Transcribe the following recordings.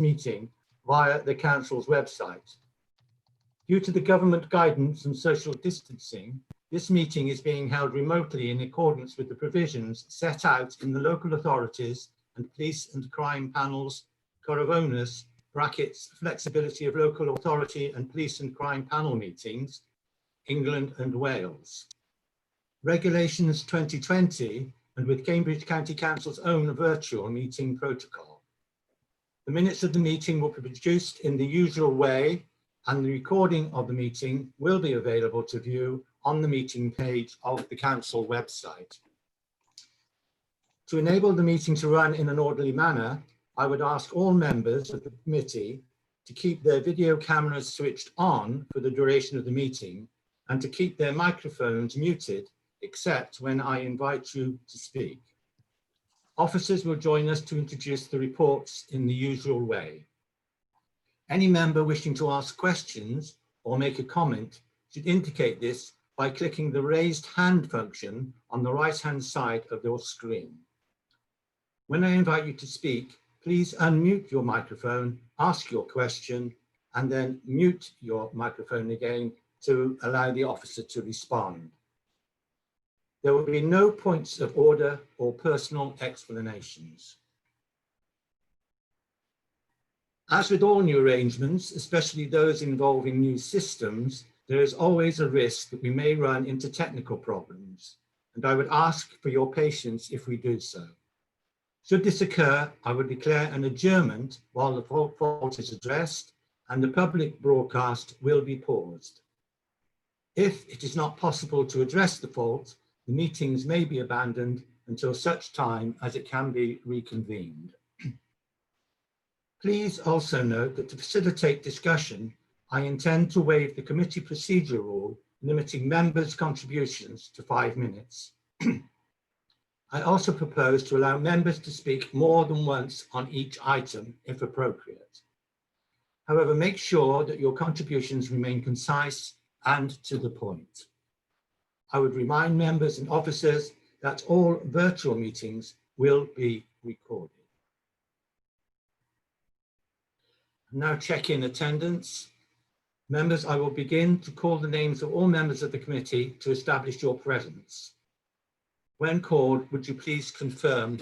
meeting via the Council's website. Due to the government guidance on social distancing, this meeting is being held remotely in accordance with the provisions set out in the local authorities and police and crime panels, Coronavirus brackets flexibility of local authority and police and crime panel meetings, England and Wales. Regulations 2020 and with Cambridge County Council's own virtual meeting protocol. The minutes of the meeting will be produced in the usual way, and the recording of the meeting will be available to view on the meeting page of the Council website. To enable the meeting to run in an orderly manner, I would ask all members of the committee to keep their video cameras switched on for the duration of the meeting and to keep their microphones muted except when I invite you to speak. Officers will join us to introduce the reports in the usual way. Any member wishing to ask questions or make a comment should indicate this by clicking the raised hand function on the right-hand side of your screen. When I invite you to speak, please unmute your microphone, ask your question, and then mute your microphone again to allow the officer to respond. There will be no points of order or personal explanations. As with all new arrangements, especially those involving new systems, there is always a risk that we may run into technical problems, and I would ask for your patience if we do so. Should this occur, I would declare an adjournment while the fault is addressed and the public broadcast will be paused. If it is not possible to address the fault, the meetings may be abandoned until such time as it can be reconvened. Please also note that to facilitate discussion, I intend to waive the committee procedure rule limiting members' contributions to 5 minutes. I also propose to allow members to speak more than once on each item if appropriate. However, make sure that your contributions remain concise and to the point. I would remind members and officers that all virtual meetings will be recorded. Now check in attendance. Members, I will begin to call the names of all members of the committee to establish your presence. When called, would you please confirm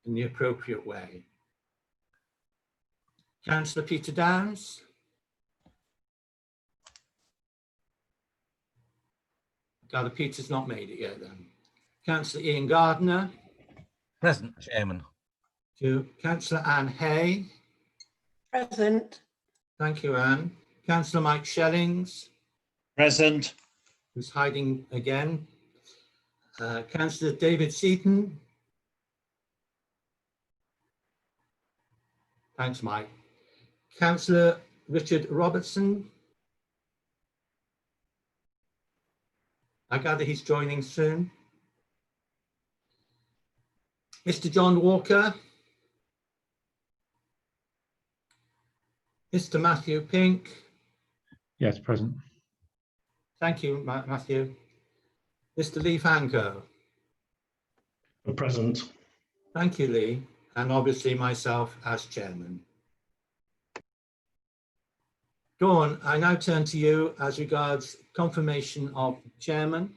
in the appropriate way? Councillor Peter Downs. Gather Peter's not made it yet then. Councillor Ian Gardner. Present, Chairman. Thank you. Councillor Anne Hay. Present. Thank you, Anne. Councillor Mike Shellings. Present. Who's hiding again. Councillor David Seaton. Thanks, Mike. Councillor Richard Robertson. I gather he's joining soon. Mr. John Walker. Mr. Matthew Pink. Yes, present. Thank you, Matthew. Mr. Lee Fanco. Present. Thank you, Lee. And obviously myself as chairman. Dawn, I now turn to you as regards confirmation of chairman.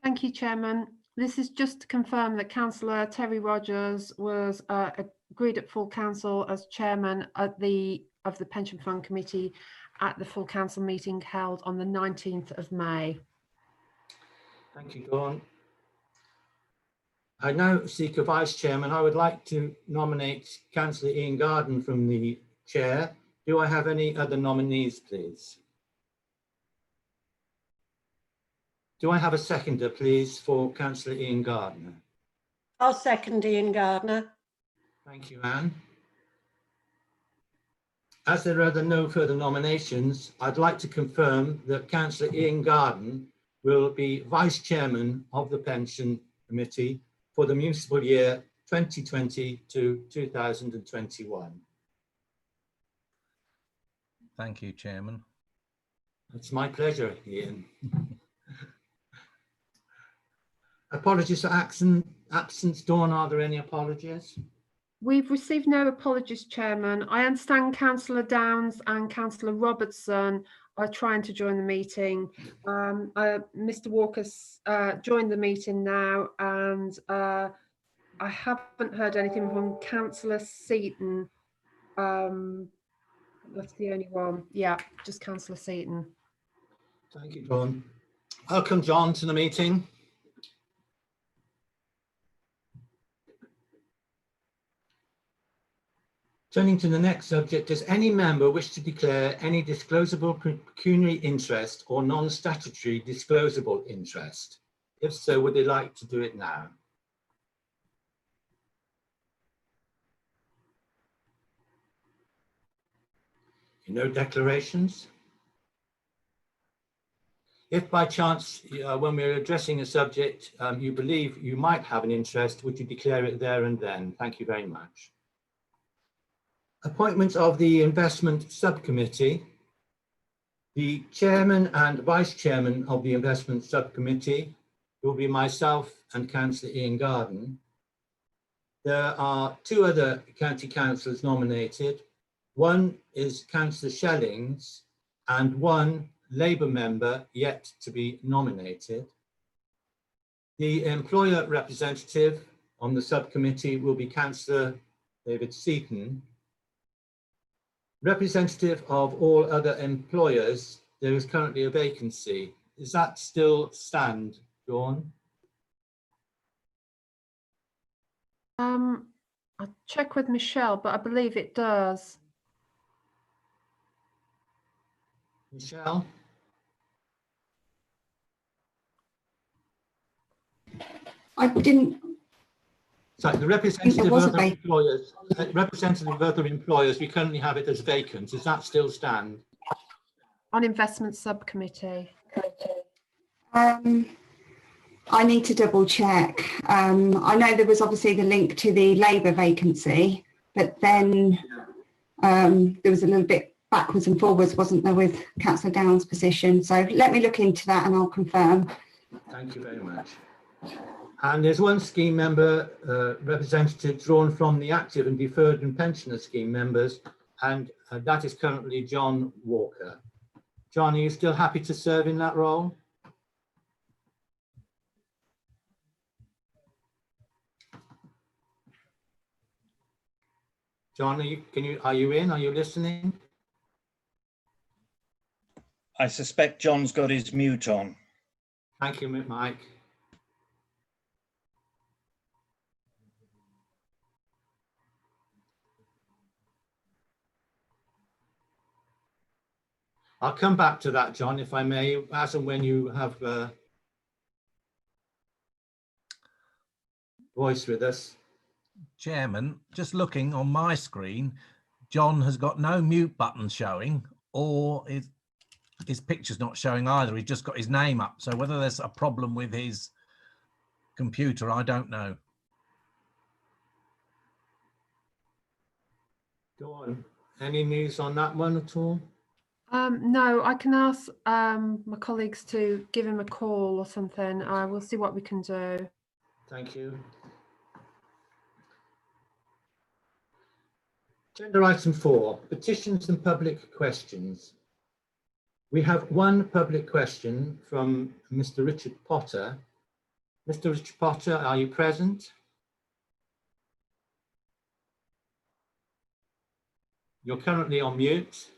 Thank you, Chairman. This is just to confirm that Councillor Terry Rogers was agreed at full council as chairman of the Pension Fund Committee at the full council meeting held on the 19th of May. Thank you, Dawn. I now seek a vice chairman. I would like to nominate Councillor Ian Garden from the chair. Do I have any other nominees, please? Do I have a seconder, please, for Councillor Ian Gardner? I'll second Ian Gardner. Thank you, Anne. As there are no further nominations, I'd like to confirm that Councillor Ian Garden will be Vice Chairman of the Pension Committee for the municipal year 2020 to 2021. Thank you, Chairman. It's my pleasure, Ian. Apologies for absence. Dawn, are there any apologies? We've received no apologies, Chairman. I understand Councillor Downs and Councillor Robertson are trying to join the meeting. Mr. Walker's joined the meeting now, and I haven't heard anything from Councillor Seaton. That's the only one. Yeah, just Councillor Seaton. Thank you, John. Welcome, John, to the meeting. Turning to the next subject, does any member wish to declare any disclosable pecuniary interest or non-statutory disclosable interest? If so, would they like to do it now? No declarations? If by chance, when we're addressing a subject, you believe you might have an interest, would you declare it there and then? Thank you very much. Appointment of the Investment Subcommittee. The Chairman and Vice Chairman of the Investment Subcommittee will be myself and Councillor Ian Garden. There are two other county councillors nominated. One is Councillor Shellings and one Labour member yet to be nominated. The employer representative on the subcommittee will be Councillor David Seaton. Representative of all other employers, there is currently a vacancy. Does that still stand, Dawn? I'll check with Michelle, but I believe it does. Michelle? I didn't. Sorry, the representative of was a other employers, we currently have it as vacant. Does that still stand? On investment subcommittee. I need to double check. I know there was obviously the link to the Labour vacancy, but then there was a little bit backwards and forwards, wasn't there, with Councillor Downs' position. So let me look into that and I'll confirm. Thank you very much. And there's one scheme member representative drawn from the active and deferred and pensioner scheme members, and that is currently John Walker. John, are you still happy to serve in that role? John, are you in? Are you listening? I suspect John's got his mute on. Thank you, Mike. I'll come back to that, John, if I may, as and when you have voice with us. Chairman, just looking on my screen, John has got no mute button showing, or his picture's not showing either. He's just got his name up. So whether there's a problem with his computer, I don't know. Go on. Any news on that one at all? No, I can ask my colleagues to give him a call or something. We'll see what we can do. Thank you. Agenda item 4, petitions and public questions. We have one public question from Mr. Richard Potter. Mr. Richard Potter, are you present? You're currently on mute.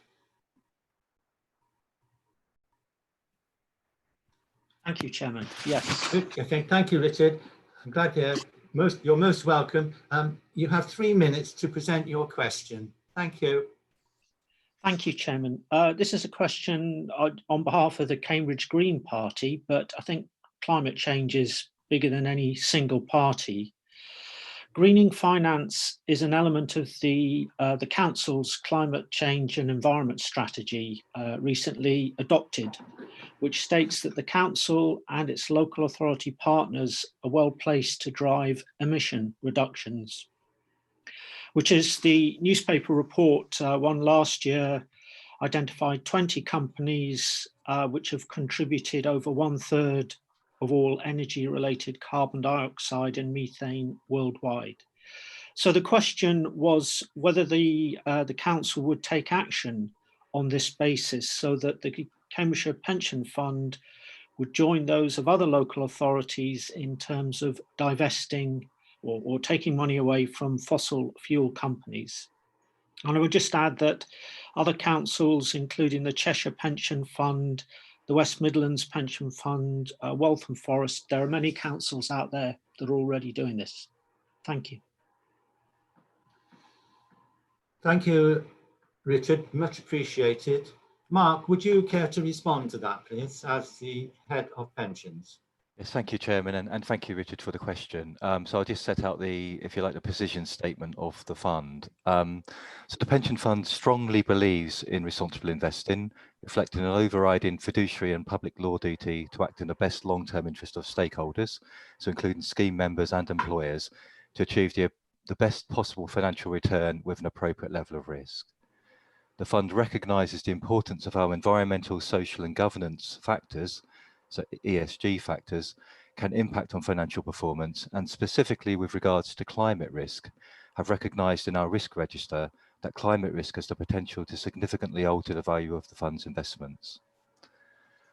Thank you, Chairman. Yes. Okay, thank you, Richard. I'm glad you're most welcome. You have 3 minutes to present your question. Thank you. Thank you, Chairman. This is a question on behalf of the Cambridge Green Party, but I think climate change is bigger than any single party. Greening finance is an element of the Council's climate change and environment strategy recently adopted, which states that the Council and its local authority partners are well placed to drive emission reductions, which is the newspaper report one last year identified 20 companies which have contributed over 1/3 of all energy related carbon dioxide and methane worldwide. So the question was whether the council would take action on this basis so that the Cambridgeshire Pension Fund would join those of other local authorities in terms of divesting or taking money away from fossil fuel companies. And I would just add that other councils, including the Cheshire Pension Fund, the West Midlands Pension Fund, Waltham Forest, there are many councils out there that are already doing this. Thank you. Thank you, Richard, much appreciated. Mark, would you care to respond to that, please, as the head of pensions? Yes, thank you, Chairman, and thank you, Richard, for the question. So I'll just set out the, if you like, the position statement of the fund. So the pension fund strongly believes in responsible investing, reflecting an overriding fiduciary and public law duty to act in the best long-term interest of stakeholders, so including scheme members and employers, to achieve the best possible financial return with an appropriate level of risk. The fund recognises the importance of our environmental, social and governance factors, so ESG factors, can impact on financial performance, and specifically with regards to climate risk, have recognised in our risk register that climate risk has the potential to significantly alter the value of the fund's investments.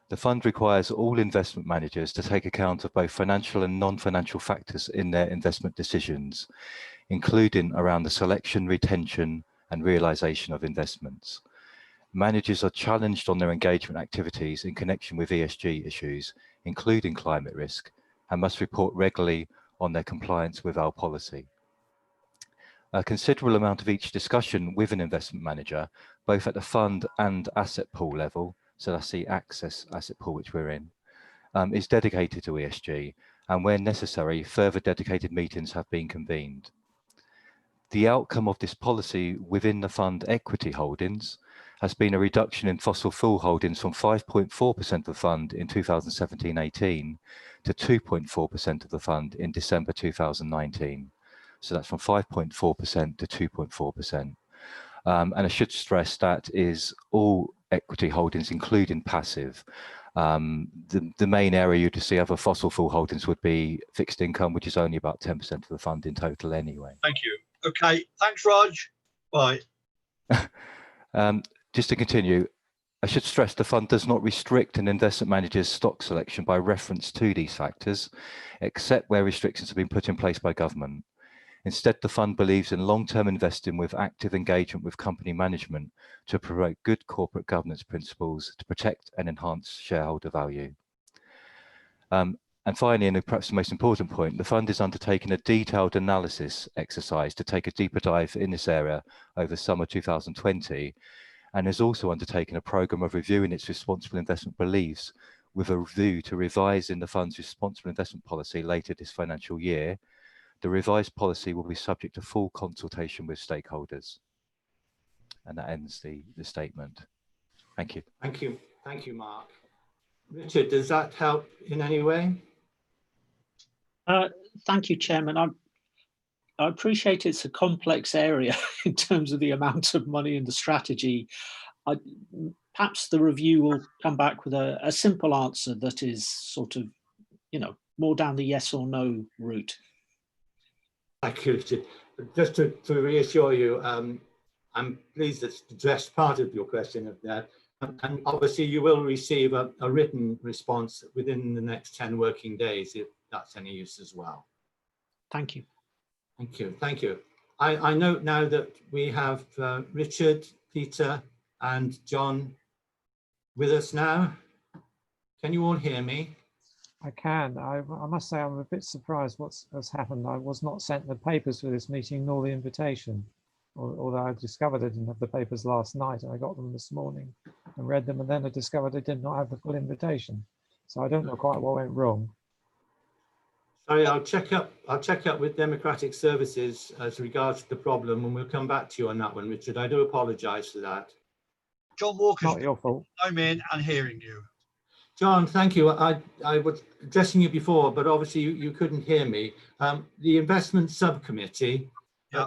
The fund requires all investment managers to take account of both financial and non-financial factors in their investment decisions, including around the selection, retention and realisation of investments. Managers are challenged on their engagement activities in connection with ESG issues, including climate risk, and must report regularly on their compliance with our policy. A considerable amount of each discussion with an investment manager, both at the fund and asset pool level, so that's the access asset pool which we're in, is dedicated to ESG, and where necessary, further dedicated meetings have been convened. The outcome of this policy within the fund equity holdings has been a reduction in fossil fuel holdings from 5.4% of the fund in 2017-18 to 2.4% of the fund in December 2019. So that's from 5.4% to 2.4%. And I should stress that is all equity holdings, including passive. The main area you'd see other fossil fuel holdings would be fixed income, which is only about 10% of the fund in total anyway. Thank you. Okay, thanks, Raj. Bye. Just to continue, I should stress the fund does not restrict an investment manager's stock selection by reference to these factors, except where restrictions have been put in place by government. Instead, the fund believes in long-term investing with active engagement with company management to promote good corporate governance principles to protect and enhance shareholder value. And finally, and perhaps the most important point, the fund is undertaking a detailed analysis exercise to take a deeper dive in this area over summer 2020, and has also undertaken a programme of reviewing its responsible investment beliefs with a view to revising the fund's responsible investment policy later this financial year. The revised policy will be subject to full consultation with stakeholders. And that ends the statement. Thank you. Thank you. Thank you, Mark. Richard, does that help in any way? Thank you, Chairman. I appreciate it's a complex area in terms of the amount of money and the strategy. Perhaps the review will come back with a simple answer that is sort of, more down the yes or no route. Thank you, Richard. Just to reassure you, I'm pleased that's addressed part of your question of that. And obviously you will receive a written response within the next 10 working days, if that's any use as well. Thank you. Thank you. Thank you. I note now that we have Richard, Peter and John with us now. Can you all hear me? I can. I must say I'm a bit surprised what's happened. I was not sent the papers for this meeting nor the invitation, although I discovered I didn't have the papers last night and I got them this morning and read them, and then I discovered I did not have the full invitation. So I don't know quite what went wrong. Sorry, I'll check up with Democratic Services as regards to the problem, and we'll come back to you on that one, Richard. I do apologise for that. John Walker's Not your fault. I'm in and hearing you. John, thank you. I was addressing you before, but obviously you couldn't hear me. The investment subcommittee,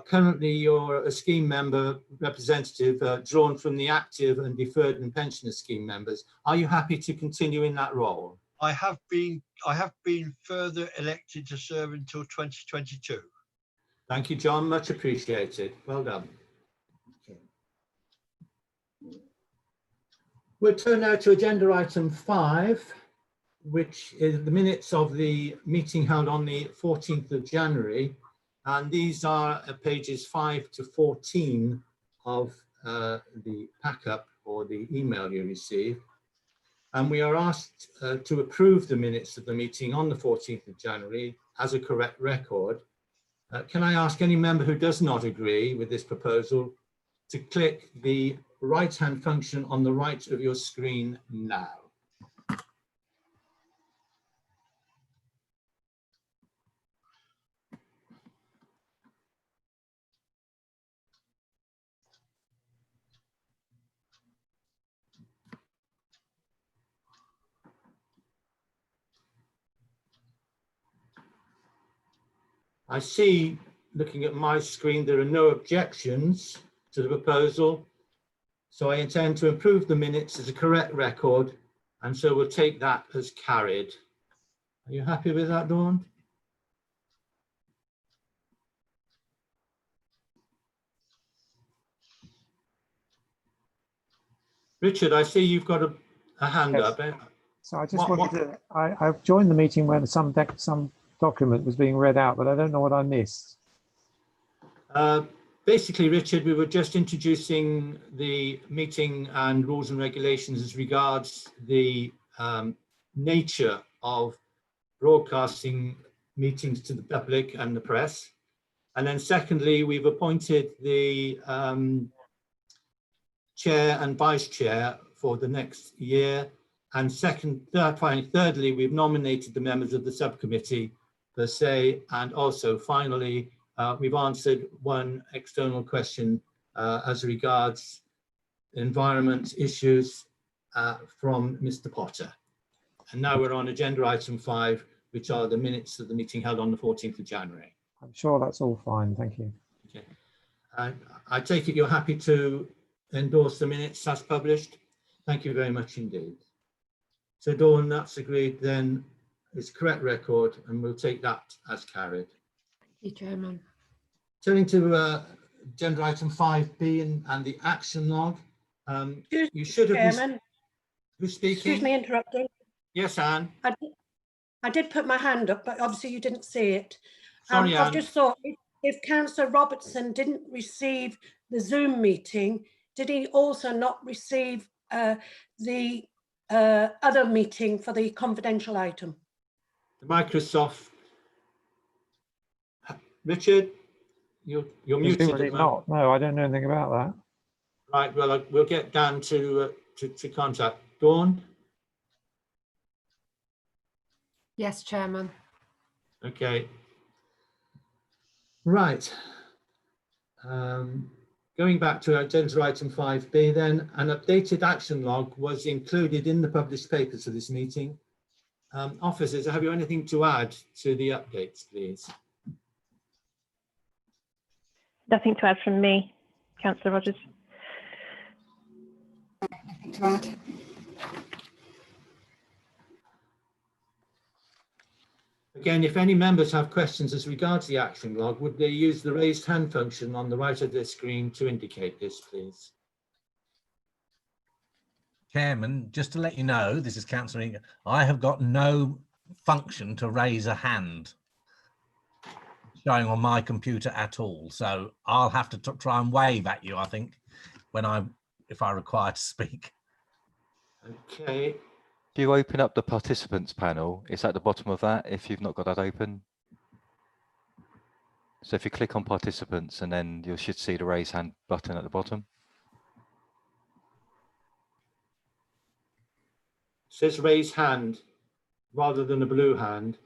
currently you're a scheme member representative drawn from the active and deferred and pensioner scheme members. Are you happy to continue in that role? I have been further elected to serve until 2022. Thank you, John. Much appreciated. Well done. Okay. We'll turn now to agenda item 5, which is the minutes of the meeting held on the 14th of January. And these are pages 5 to 14 of the pack-up or the email you received. And we are asked to approve the minutes of the meeting on the 14th of January as a correct record. Can I ask any member who does not agree with this proposal to click the right-hand function on the right of your screen now? I see, looking at my screen, there are no objections to the proposal. So I intend to approve the minutes as a correct record, and so we'll take that as carried. Are you happy with that, Dawn? Richard, I see you've got a hand Yes. up. So I just wanted to, I've joined the meeting when some document was being read out, but I don't know what I missed. Basically, Richard, we were just introducing the meeting and rules and regulations as regards the nature of broadcasting meetings to the public and the press. And then secondly, we've appointed the chair and vice chair for the next year. And thirdly, we've nominated the members of the subcommittee per se. And also finally, we've answered one external question as regards environment issues from Mr. Potter. And now we're on agenda item 5, which are the minutes of the meeting held on the 14th of January. I'm sure that's all fine. Thank you. Okay. I take it you're happy to endorse the minutes as published. Thank you very much indeed. So Dawn, that's agreed then. It's correct record and we'll take that as carried. Thank you, Chairman. Turning to agenda item 5B and the action log. You should have... Chairman, Who's speaking? excuse me interrupting. Yes, Anne. I did put my hand up, but obviously you didn't see it. Sorry, I've Anne. just thought if Councillor Robertson didn't receive the Zoom meeting, did he also not receive the other meeting for the confidential item? The Microsoft. Richard, you're muted. Presumably not. No, I don't know anything about that. Right, well, we'll get Dan to contact. Dawn? Yes, Chairman. Okay. Right. Going back to agenda item 5B then, an updated action log was included in the published papers for this meeting. Officers, have you anything to add to the updates, please? Nothing to add from me, Councillor Rogers. Nothing to add. Again, if any members have questions as regards the action log, would they use the raised hand function on the right of their screen to indicate this, please? Chairman, just to let you know, this is Councillor Ingham, I have got no function to raise a hand showing on my computer at all. So I'll have to try and wave at you, I think, if I require to speak. Okay. If you open up the participants panel, it's at the bottom of that if you've not got that open. So if you click on participants and then you should see the raise hand button at the bottom. It says raise hand rather than a blue hand.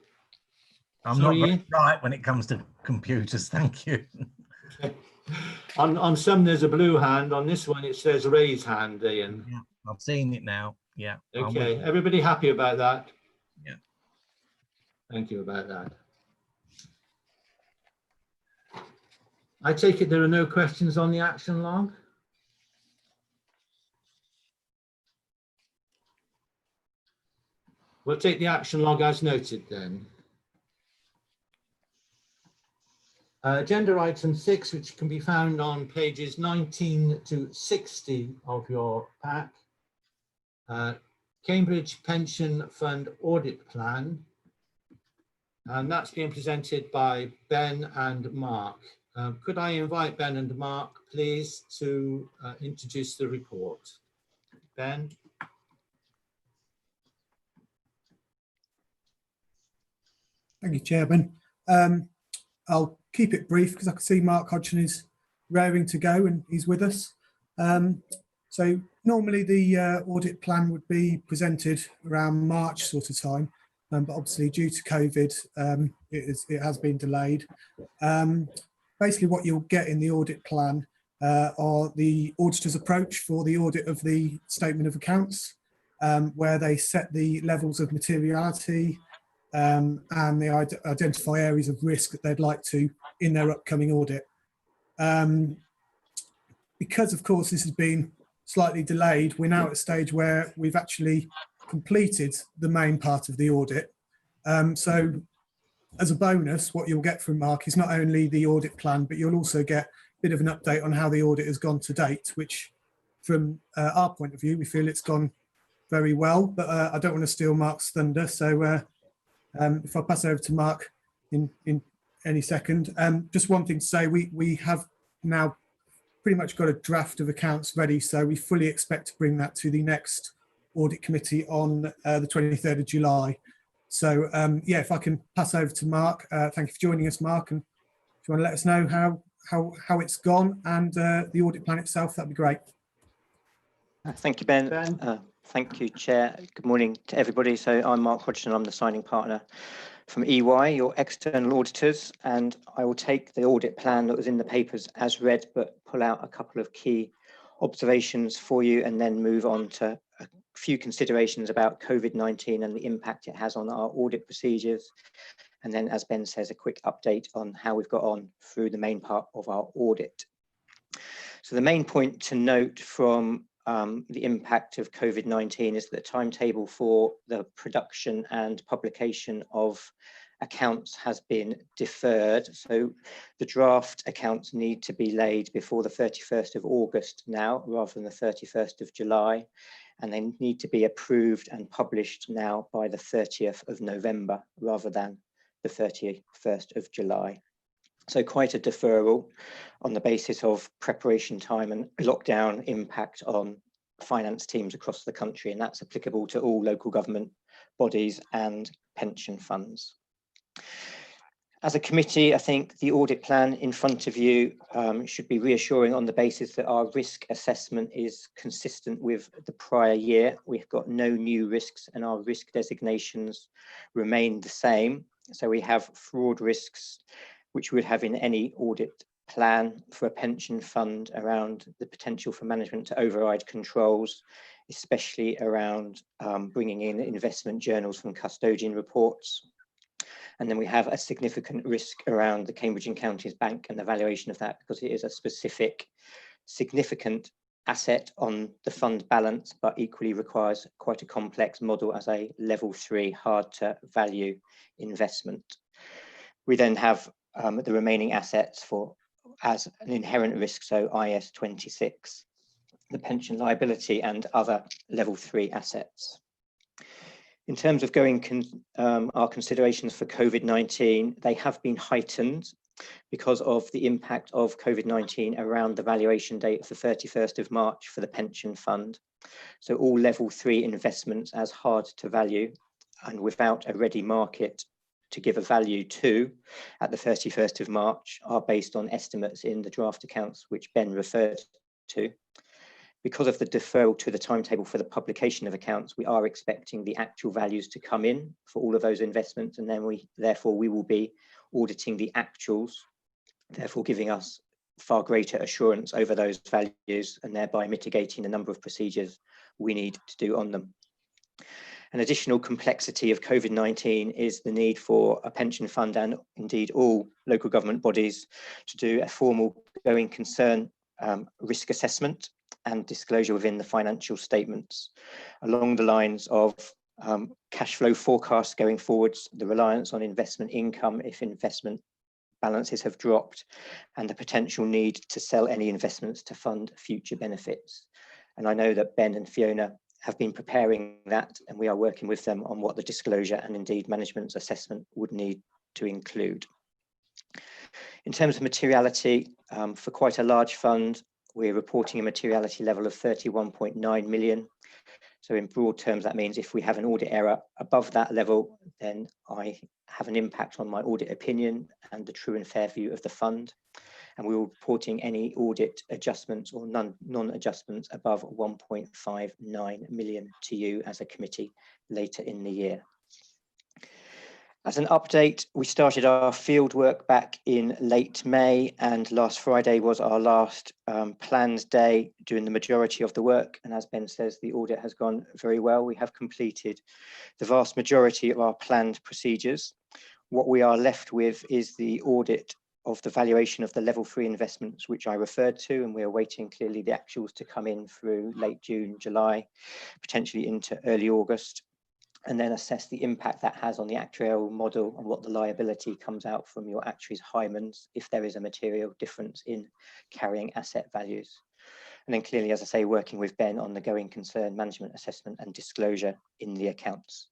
I'm Sorry, not very Ian? bright when it comes to computers, thank you. Okay. On some there's a blue hand, on this one it says raise hand, Ian. Yeah, I've seen it now. Yeah. Okay, everybody happy about that? Yeah. Thank you about that. I take it there are no questions on the action log? We'll take the action log as noted then. Agenda item 6, which can be found on pages 19 to 60 of your pack. Cambridge Pension Fund Audit Plan. And that's being presented by Ben and Mark. Could I invite Ben and Mark, please, to introduce the report? Ben? Thank you, Chairman. I'll keep it brief because I can see Mark Hodgson is raring to go and he's with us. So normally the audit plan would be presented around March sort of time, but obviously due to COVID, it has been delayed. Basically what you'll get in the audit plan are the auditor's approach for the audit of the statement of accounts, where they set the levels of materiality, and they identify areas of risk that they'd like to in their upcoming audit. Because of course this has been slightly delayed, we're now at a stage where we've actually completed the main part of the audit. So as a bonus, what you'll get from Mark is not only the audit plan, but you'll also get a bit of an update on how the audit has gone to date, which from our point of view, we feel it's gone very well, but I don't want to steal Mark's thunder. So if I pass over to Mark in any second, just one thing to say, we have now pretty much got a draft of accounts ready, so we fully expect to bring that to the next audit committee on the 23rd of July. So yeah, if I can pass over to Mark, thank you for joining us, Mark, and if you want to let us know how it's gone and the audit plan itself, that'd be great. Thank you, Ben. Thank you, Chair. Good morning to everybody. So I'm Mark Hodgson, I'm the signing partner from EY, your external auditors, and I will take the audit plan that was in the papers as read, but pull out a couple of key observations for you and then move on to a few considerations about COVID-19 and the impact it has on our audit procedures. And then, as Ben says, a quick update on how we've got on through the main part of our audit. So the main point to note from the impact of COVID-19 is that the timetable for the production and publication of accounts has been deferred. So the draft accounts need to be laid before the 31st of August now, rather than the 31st of July, and they need to be approved and published now by the 30th of November, rather than the 31st of July. So quite a deferral on the basis of preparation time and lockdown impact on finance teams across the country, and that's applicable to all local government bodies and pension funds. As a committee, I think the audit plan in front of you should be reassuring on the basis that our risk assessment is consistent with the prior year. We've got no new risks and our risk designations remain the same. So we have fraud risks, which we would have in any audit plan for a pension fund, around the potential for management to override controls, especially around bringing in investment journals from custodian reports. And then we have a significant risk around the Cambridge and Counties Bank and the valuation of that, because it is a specific, significant asset on the fund balance, but equally requires quite a complex model as a level 3 hard to value investment. We then have the remaining assets for as an inherent risk, so IS 26, the pension liability and other level 3 assets. In terms of our considerations for COVID-19, they have been heightened because of the impact of COVID-19 around the valuation date of the 31st of March for the pension fund. So all level 3 investments as hard to value and without a ready market to give a value to at the 31st of March are based on estimates in the draft accounts, which Ben referred to. Because of the deferral to the timetable for the publication of accounts, we are expecting the actual values to come in for all of those investments, and then therefore we will be auditing the actuals, therefore giving us far greater assurance over those values and thereby mitigating the number of procedures we need to do on them. An additional complexity of COVID-19 is the need for a pension fund and indeed all local government bodies to do a formal going concern risk assessment and disclosure within the financial statements along the lines of cash flow forecasts going forwards, the reliance on investment income if investment balances have dropped and the potential need to sell any investments to fund future benefits. And I know that Ben and Fiona have been preparing that, and we are working with them on what the disclosure and indeed management's assessment would need to include. In terms of materiality, for quite a large fund, we're reporting a materiality level of 31.9 million. So in broad terms, that means if we have an audit error above that level, then I have an impact on my audit opinion and the true and fair view of the fund. And we will be reporting any audit adjustments or non-adjustments above 1.59 million to you as a committee later in the year. As an update, we started our field work back in late May, and last Friday was our last planned day doing the majority of the work. And as Ben says, the audit has gone very well. We have completed the vast majority of our planned procedures. What we are left with is the audit of the valuation of the level 3 investments, which I referred to, and we're waiting clearly the actuals to come in through late June, July, potentially into early August, and then assess the impact that has on the actuarial model and what the liability comes out from your actuary's Hymans if there is a material difference in carrying asset values. And then clearly, as I say, working with Ben on the going concern management assessment and disclosure in the accounts.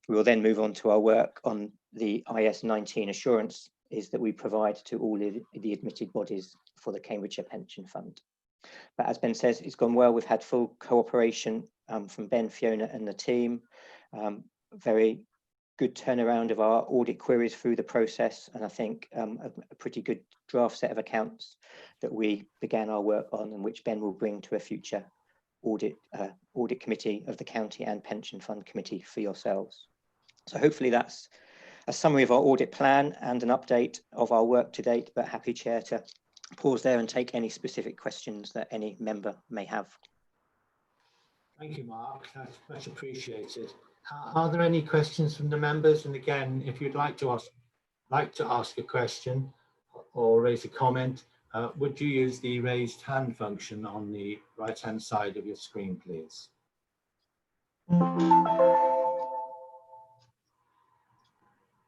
We will then move on to our work on the IS 19 assurance is that we provide to all the admitted bodies for the Cambridgeshire Pension Fund. But as Ben says, it's gone well. We've had full cooperation from Ben, Fiona and the team. Very good turnaround of our audit queries through the process, and I think a pretty good draft set of accounts that we began our work on and which Ben will bring to a future audit committee of the county and pension fund committee for yourselves. So hopefully that's a summary of our audit plan and an update of our work to date, but happy, Chair, to pause there and take any specific questions that any member may have. Thank you, Mark. That's much appreciated. Are there any questions from the members? And again, if you'd like to ask a question or raise a comment, would you use the raised hand function on the right-hand side of your screen, please?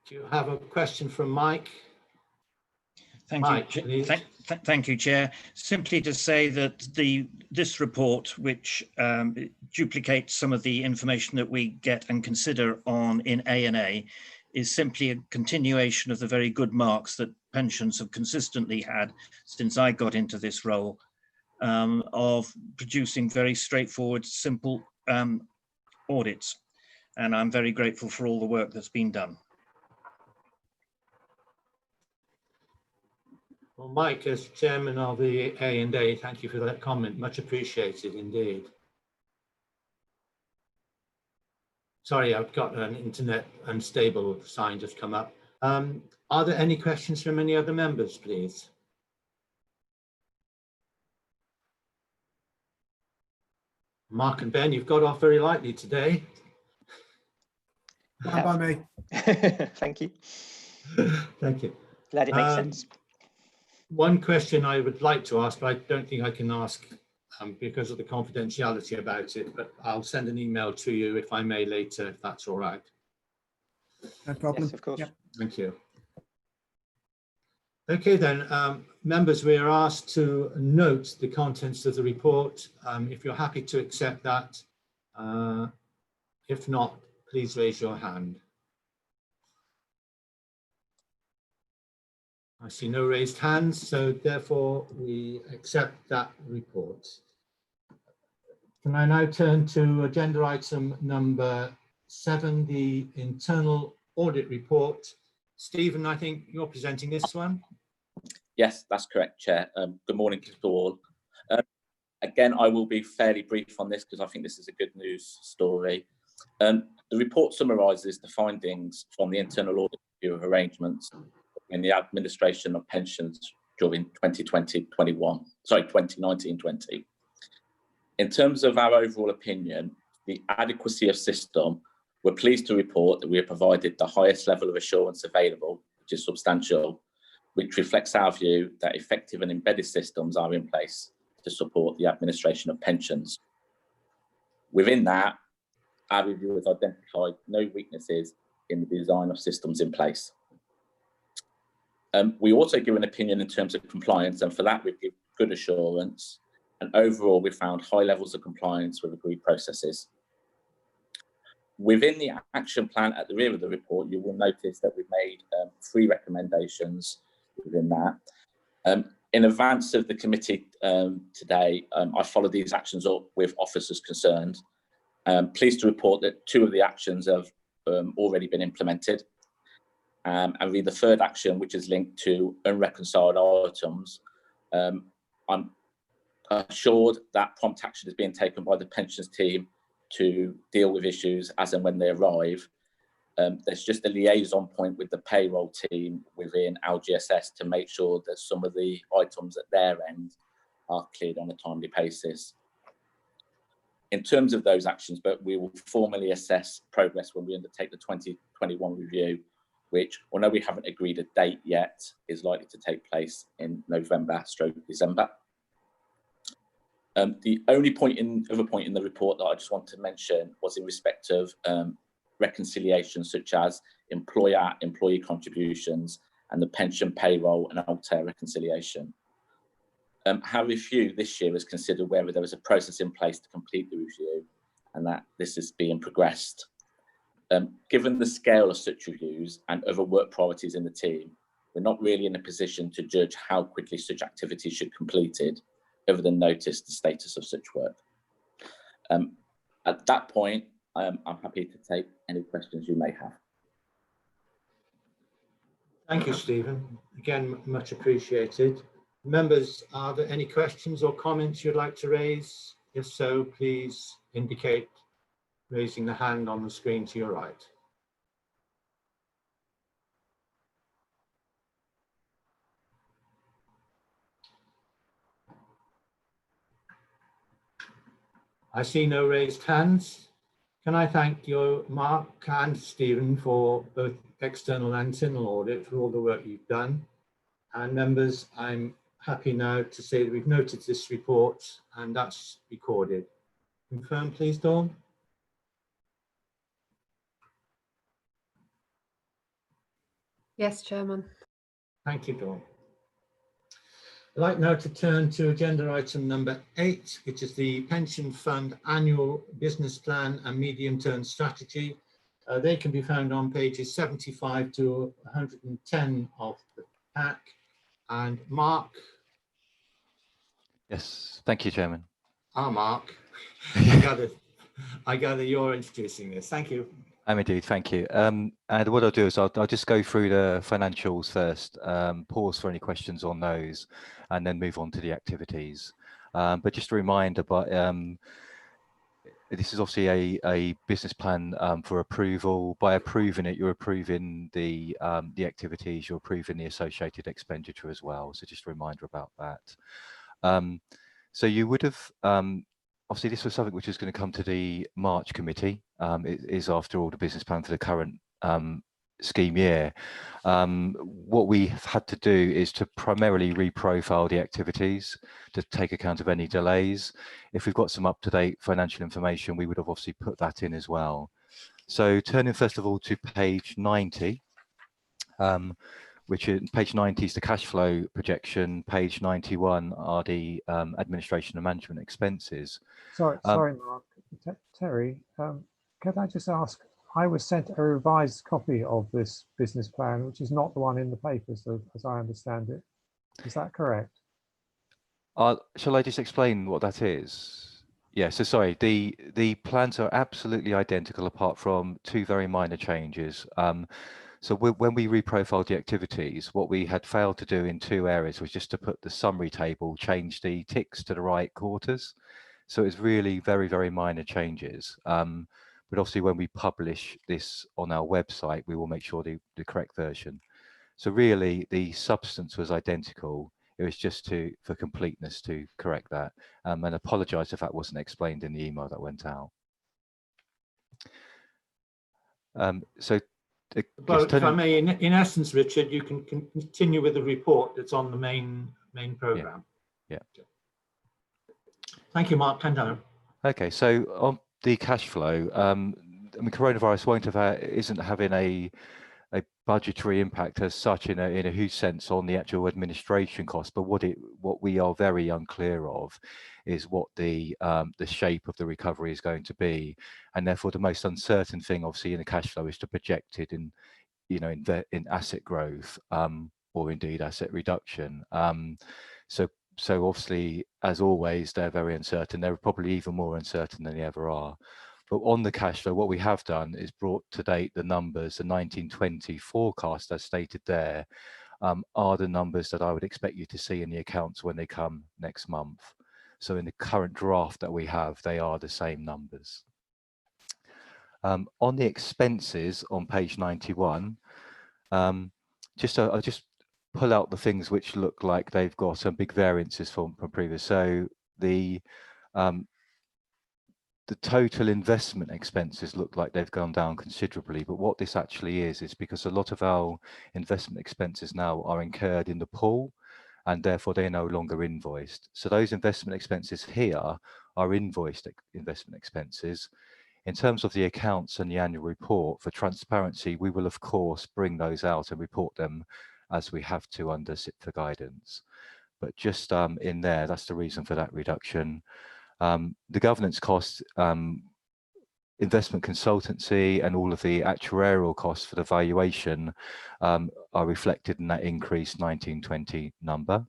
Do you have a question from Mike? Thank you. Thank you, Chair. Simply to say that this report, which duplicates some of the information that we get and consider in A&A, is simply a continuation of the very good marks that pensions have consistently had since I got into this role, of producing very straightforward, simple audits. And I'm very grateful for all the work that's been done. Well, Mike, as chairman of the A&A, thank you for that comment. Much appreciated indeed. Sorry, I've got an internet unstable sign just come up. Are there any questions from any other members, please? Mark and Ben, you've got off very lightly today. Bye by me. Thank you. Thank you. Glad it makes sense. One question I would like to ask, but I don't think I can ask because of the confidentiality about it, but I'll send an email to you if I may later, if that's all right. No problem. Yes, of course. Yep. Thank you. Okay then, members, we are asked to note the contents of the report. If you're happy to accept that, if not, please raise your hand. I see no raised hands, so therefore we accept that report. Can I now turn to agenda item number 7, the internal audit report. Stephen, I think you're presenting this one. Yes, that's correct, Chair. Good morning to all. Again, I will be fairly brief on this because I think this is a good news story. The report summarises the findings from the internal audit review of arrangements in the administration of pensions during 2019-20. In terms of our overall opinion, the adequacy of system, we're pleased to report that we have provided the highest level of assurance available, which is substantial, which reflects our view that effective and embedded systems are in place to support the administration of pensions. Within that, our review has identified no weaknesses in the design of systems in place. We also give an opinion in terms of compliance, and for that we give good assurance. And overall, we found high levels of compliance with agreed processes. Within the action plan at the rear of the report, you will notice that we've made 3 recommendations within that. In advance of the committee today, I followed these actions up with officers concerned. Pleased to report that 2 of the actions have already been implemented. And read the 3rd action, which is linked to unreconciled items. I'm assured that prompt action is being taken by the pensions team to deal with issues as and when they arrive. There's just a liaison point with the payroll team within LGSS to make sure that some of the items at their end are cleared on a timely basis. In terms of those actions, but we will formally assess progress when we undertake the 2021 review, which, although we haven't agreed a date yet, is likely to take place in November/December. The only other point in the report that I just want to mention was in respect of reconciliation, such as employer-employee contributions and the pension payroll and Altair reconciliation. Our review this year has considered whether there was a process in place to complete the review, and that this is being progressed. Given the scale of such reviews and other work priorities in the team, we're not really in a position to judge how quickly such activities should be completed, other than notice the status of such work. At that point, I'm happy to take any questions you may have. Thank you, Stephen. Again, much appreciated. Members, are there any questions or comments you'd like to raise? If so, please indicate raising the hand on the screen to your right. I see no raised hands. Can I thank you, Mark and Stephen, for both external and internal audit for all the work you've done. And members, I'm happy now to say that we've noted this report and that's recorded. Confirm, please, Dawn. Yes, Chairman. Thank you, Dawn. I'd like now to turn to agenda item number 8, which is the Pension Fund Annual Business Plan and Medium-Term Strategy. They can be found on pages 75 to 110 of the pack. And Mark. Yes, thank you, Chairman. Mark, I gather you're introducing this. Thank you. I'm indeed, thank you. And what I'll do is I'll just go through the financials first, pause for any questions on those, and then move on to the activities. But just a reminder, this is obviously a business plan for approval. By approving it, you're approving the activities, you're approving the associated expenditure as well. So just a reminder about that. So you would have, obviously this was something which is going to come to the March committee. It is, after all, the business plan for the current scheme year. What we've had to do is to primarily reprofile the activities to take account of any delays. If we've got some up-to-date financial information, we would have obviously put that in as well. So turning first of all to page 90, which is page 90 is the cash flow projection. Page 91 are the administration and management expenses. Sorry, Mark. Terry, could I just ask, I was sent a revised copy of this business plan, which is not the one in the papers, as I understand it. Is that correct? Shall I just explain what that is? Yeah, so sorry, the plans are absolutely identical apart from 2 very minor changes. So when we reprofiled the activities, what we had failed to do in 2 areas was just to put the summary table, change the ticks to the right quarters. So it's really very, very minor changes. But obviously when we publish this on our website, we will make sure the correct version. So really the substance was identical. It was just for completeness to correct that. And apologise if that wasn't explained in the email that went out. Well, if I may, in essence, Richard, you can continue with the report that's on the main programme. Yeah. Thank you, Mark. Continue. Okay, so on the cash flow, I mean, coronavirus isn't having a budgetary impact as such in a huge sense on the actual administration cost, but what we are very unclear of is what the shape of the recovery is going to be, and therefore the most uncertain thing obviously in the cash flow is to project it in, you know, in asset growth or indeed asset reduction. So obviously, as always, they're very uncertain. They're probably even more uncertain than they ever are. But on the cash flow, what we have done is brought to date the numbers, the 1920 forecast as stated there, are the numbers that I would expect you to see in the accounts when they come next month. So in the current draft that we have, they are the same numbers. On the expenses on page 91, I'll just pull out the things which look like they've got some big variances from previous. So the total investment expenses look like they've gone down considerably, but what this actually is because a lot of our investment expenses now are incurred in the pool, and therefore they're no longer invoiced. So those investment expenses here are invoiced investment expenses. In terms of the accounts and the annual report, for transparency, we will of course bring those out and report them as we have to under SIP for guidance. But just in there, that's the reason for that reduction. The governance costs, investment consultancy and all of the actuarial costs for the valuation are reflected in that increased 1920 number.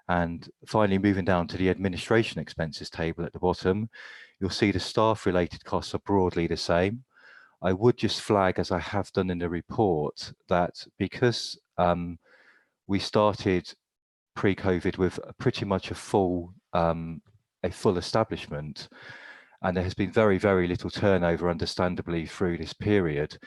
And finally, moving down to the administration expenses table at the bottom, you'll see the staff related costs are broadly the same. I would just flag, as I have done in the report, that because we started pre-COVID with pretty much a full establishment, and there has been very, very little turnover, understandably, through this period.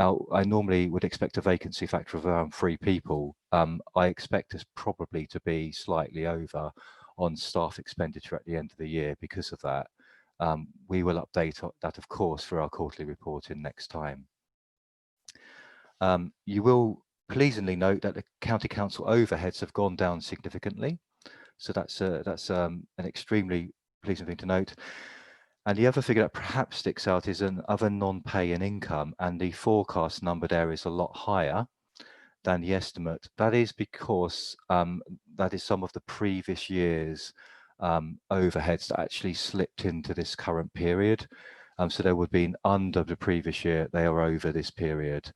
I normally would expect a vacancy factor of around 3 people. I expect us probably to be slightly over on staff expenditure at the end of the year because of that. We will update that, of course, for our quarterly reporting next time. You will pleasingly note that the county council overheads have gone down significantly. So that's an extremely pleasing thing to note. And the other figure that perhaps sticks out is an other non-pay and income, and the forecast number there is a lot higher than the estimate. That is because that is some of the previous years' overheads that actually slipped into this current period. So they would have been under the previous year, they are over this period.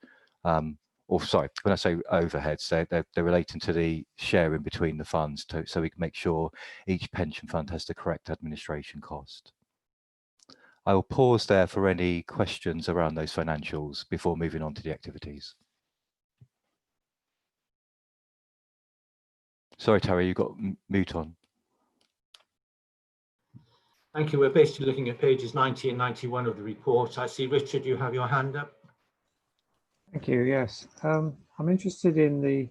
Or sorry, when I say overheads, they're relating to the sharing between the funds so we can make sure each pension fund has the correct administration cost. I will pause there for any questions around those financials before moving on to the activities. Sorry, Terry, you got mute on. Thank you. We're basically looking at pages 90 and 91 of the report. I see, Richard, you have your hand up. Thank you. Yes, I'm interested in the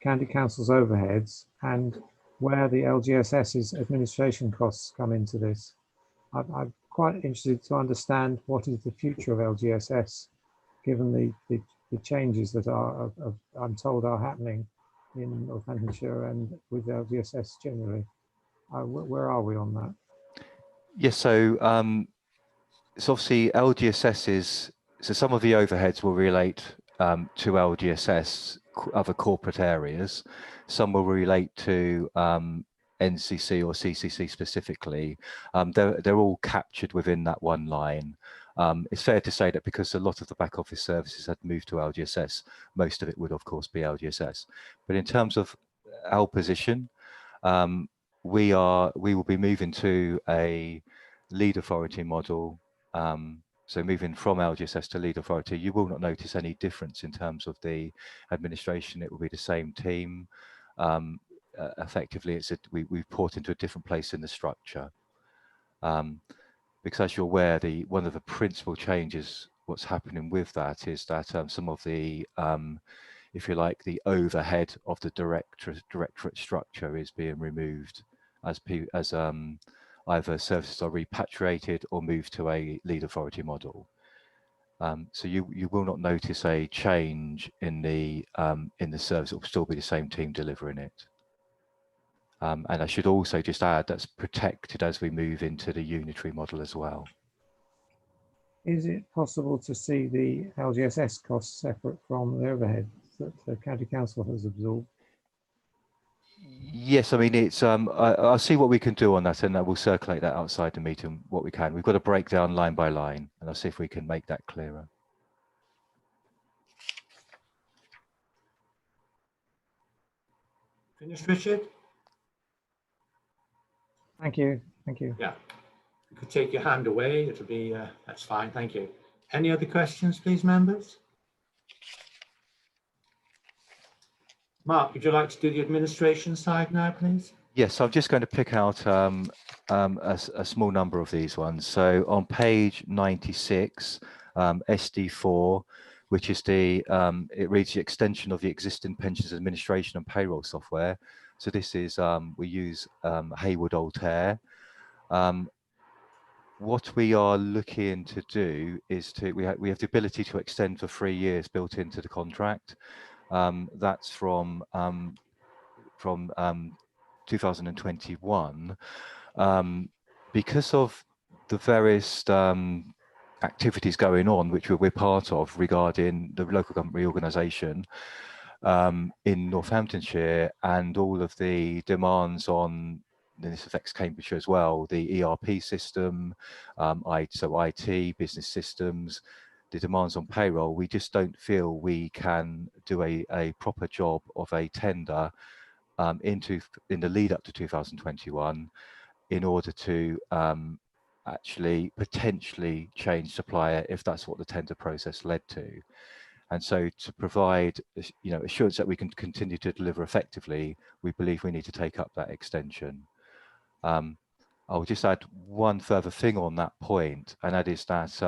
County Council's overheads and where the LGSS's administration costs come into this. I'm quite interested to understand what is the future of LGSS, given the changes that I'm told are happening in Northamptonshire and with LGSS generally. Where are we on that? Yes, so it's obviously LGSS's, so some of the overheads will relate to LGSS, other corporate areas. Some will relate to NCC or CCC specifically. They're all captured within that one line. It's fair to say that because a lot of the back office services had moved to LGSS, most of it would of course be LGSS. But in terms of our position, we will be moving to a lead authority model. So moving from LGSS to lead authority, you will not notice any difference in terms of the administration. It will be the same team. Effectively, we report into a different place in the structure. Because as you're aware, one of the principal changes, what's happening with that is that some of the, if you like, the overhead of the directorate structure is being removed as either services are repatriated or moved to a lead authority model. So you will not notice a change in the service. It will still be the same team delivering it. And I should also just add that's protected as we move into the unitary model as well. Is it possible to see the LGSS costs separate from the overhead that the County Council has absorbed? Yes, I mean, it's I'll see what we can do on that, and we'll circulate that outside the meeting what we can. We've got to break down line by line, and I'll see if we can make that clearer. Finished, Richard? Thank you. Thank you. Yeah. You could take your hand away. It'll be, that's fine. Thank you. Any other questions, please, members? Mark, would you like to do the administration side now, please? Yes, I'm just going to pick out a small number of these ones. So on page 96, SD4, which is the, it reads the extension of the existing pensions administration and payroll software. So this is, we use Hayward Altair. What we are looking to do is we have the ability to extend for 3 years built into the contract. That's from 2021. Because of the various activities going on, which we're part of regarding the local government reorganisation in Northamptonshire, and all of the demands on, this affects Cambridgeshire as well, the ERP system, so IT, business systems, the demands on payroll, we just don't feel we can do a proper job of a tender in the lead up to 2021 in order to actually potentially change supplier if that's what the tender process led to. And so to provide, you know, assurance that we can continue to deliver effectively, we believe we need to take up that extension. I'll just add one further thing on that point, and that is that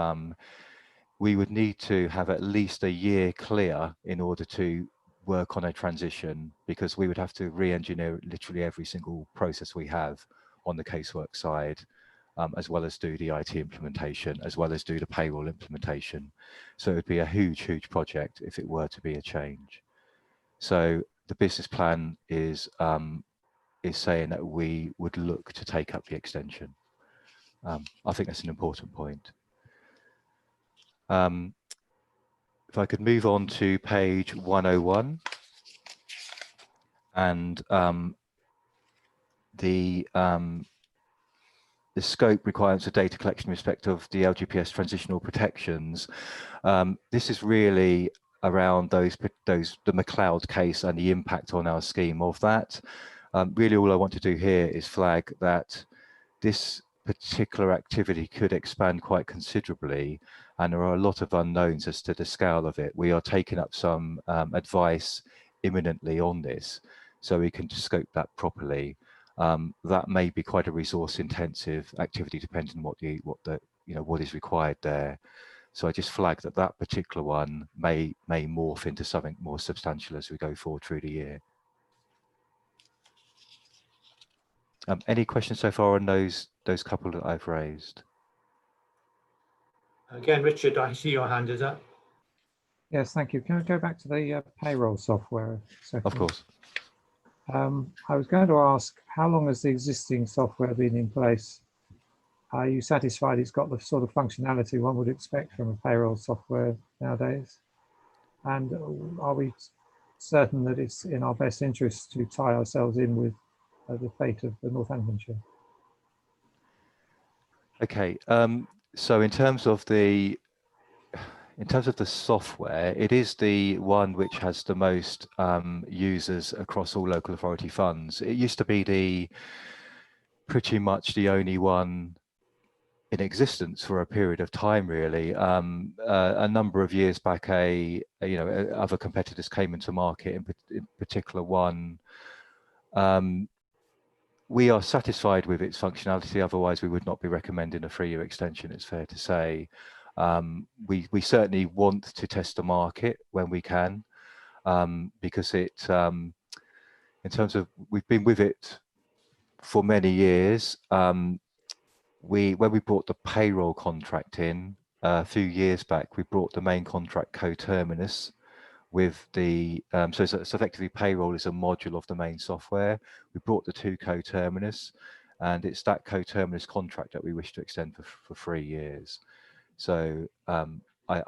we would need to have at least a year clear in order to work on a transition, because we would have to re-engineer literally every single process we have on the casework side, as well as do the IT implementation, as well as do the payroll implementation. So it would be a huge, huge project if it were to be a change. So the business plan is saying that we would look to take up the extension. I think that's an important point. If I could move on to page 101 and the scope requirements of data collection in respect of the LGPS transitional protections. This is really around the McLeod case and the impact on our scheme of that. Really all I want to do here is flag that this particular activity could expand quite considerably, and there are a lot of unknowns as to the scale of it. We are taking up some advice imminently on this, so we can scope that properly. That may be quite a resource-intensive activity, depending on what is required there. So I just flag that particular one may morph into something more substantial as we go forward through the year. Any questions so far on those couple that I've raised? Again, Richard, I see your hand is up. Yes, thank you. Can I go back to the payroll software a second? Of course. I was going to ask, how long has the existing software been in place? Are you satisfied it's got the sort of functionality one would expect from a payroll software nowadays? And are we certain that it's in our best interest to tie ourselves in with the fate of the Northamptonshire? Okay, so in terms of the software, it is the one which has the most users across all local authority funds. It used to be pretty much the only one in existence for a period of time, really. A number of years back, other competitors came into market, in particular one. We are satisfied with its functionality, otherwise we would not be recommending a 3-year extension, it's fair to say. We certainly want to test the market when we can, because it, in terms of, we've been with it for many years. When we brought the payroll contract in a few years back, we brought the main contract coterminous with the, so effectively payroll is a module of the main software. We brought the two coterminous, and it's that coterminous contract that we wish to extend for 3 years. So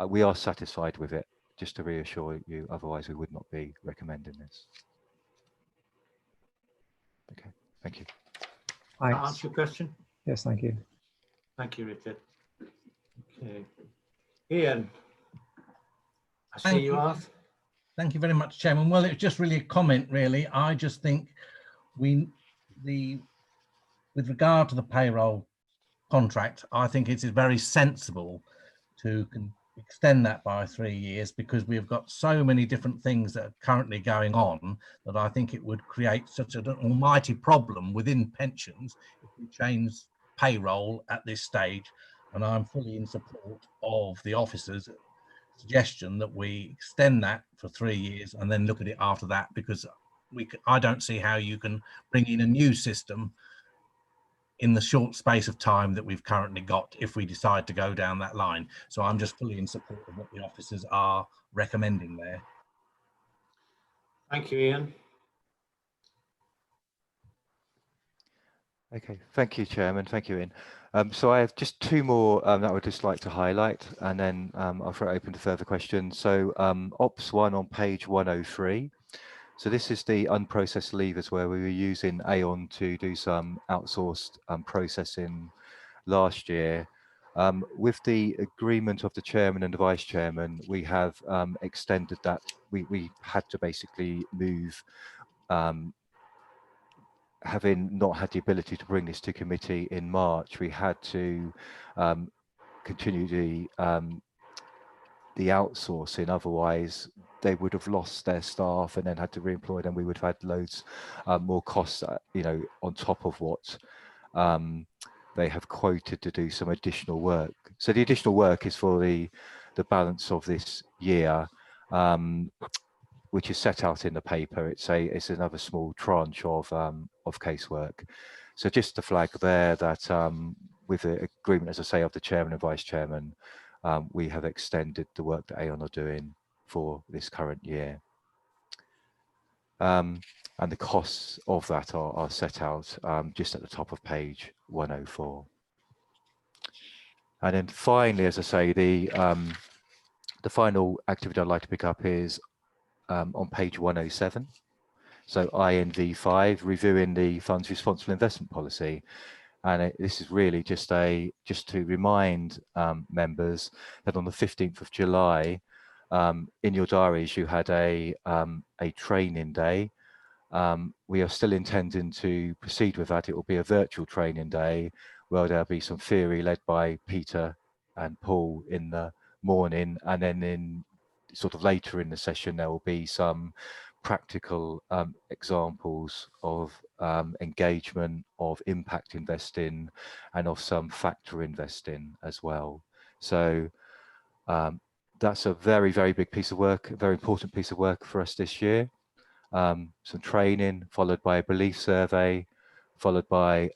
we are satisfied with it, just to reassure you, otherwise we would not be recommending this. Okay, thank you. Does that answer your question? Yes, thank you. Thank you, Richard. Okay. Ian, I see Thank you you. asked. Thank you very much, Chairman. Well, it's just really a comment, really. I just think with regard to the payroll contract, I think it is very sensible to extend that by 3 years, because we've got so many different things that are currently going on that I think it would create such an almighty problem within pensions if we change payroll at this stage. And I'm fully in support of the officers' suggestion that we extend that for 3 years and then look at it after that, because I don't see how you can bring in a new system in the short space of time that we've currently got if we decide to go down that line. So I'm just fully in support of what the officers are recommending there. Thank you, Ian. Okay, thank you, Chairman. Thank you, Ian. So I have just two more that I would just like to highlight, and then I'll throw it open to further questions. So Ops 1 on page 103. So this is the unprocessed levers where we were using Aon to do some outsourced processing last year. With the agreement of the chairman and the vice chairman, we have extended that. We had to basically move, having not had the ability to bring this to committee in March, we had to continue the outsourcing. Otherwise, they would have lost their staff and then had to re-employ them. We would have had loads more costs, on top of what they have quoted to do some additional work. So the additional work is for the balance of this year, which is set out in the paper. It's another small tranche of casework. So just to flag there that with the agreement, as I say, of the chairman and vice chairman, we have extended the work that Aon are doing for this current year. And the costs of that are set out just at the top of page 104. And then finally, as I say, the final activity I'd like to pick up is on page 107. So INV5, reviewing the fund's responsible investment policy. And this is really just to remind members that on the 15th of July, in your diaries, you had a training day. We are still intending to proceed with that. It will be a virtual training day where there'll be some theory led by Peter and Paul in the morning, and then in sort of later in the session there will be some practical examples of engagement, of impact investing, and of some factor investing as well. So that's a very, very big piece of work, a very important piece of work for us this year. Some training followed by a belief survey, followed by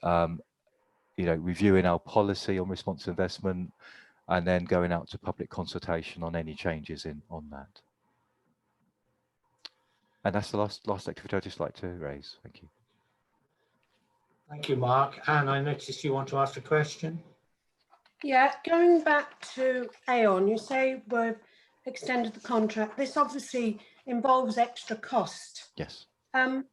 reviewing our policy on responsible investment, and then going out to public consultation on any changes on that. And that's the last activity I'd just like to raise. Thank you. Thank you, Mark. Anne, I noticed you want to ask a question. Yeah, going back to Aon, you say we've extended the contract. This obviously involves extra cost. Yes. Can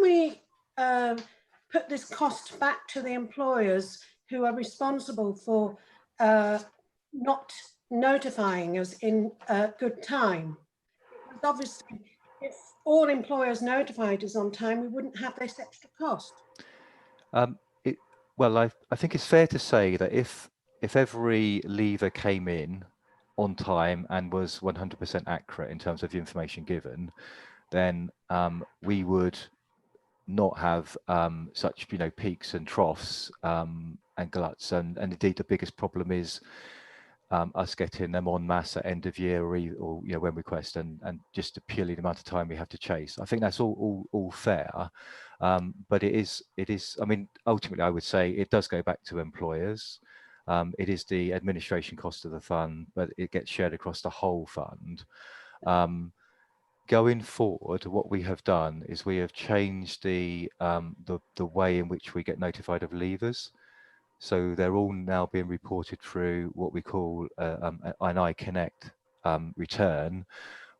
we put this cost back to the employers who are responsible for not notifying us in good time? Because obviously, if all employers notified us on time, we wouldn't have this extra cost. Well, I think it's fair to say that if every lever came in on time and was 100% accurate in terms of the information given, then we would not have such peaks and troughs and gluts, and indeed the biggest problem is us getting them en masse at end of year or when request, and just purely the amount of time we have to chase. I think that's all fair, but it is. I mean, ultimately, I would say it does go back to employers. It is the administration cost of the fund, but it gets shared across the whole fund. Going forward, what we have done is we have changed the way in which we get notified of leavers. So they're all now being reported through what we call an iConnect return,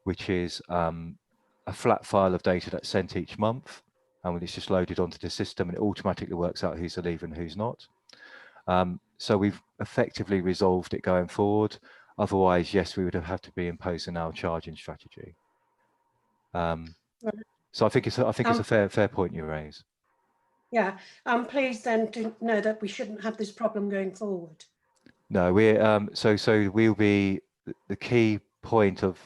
which is a flat file of data that's sent each month, and when it's just loaded onto the system, and it automatically works out who's a leaver and who's not. So we've effectively resolved it going forward. Otherwise, yes, we would have had to be imposing our charging strategy. So I think it's a fair point you raise. Yeah, I'm pleased then to know that we shouldn't have this problem going forward. No, we're so we'll be the key point of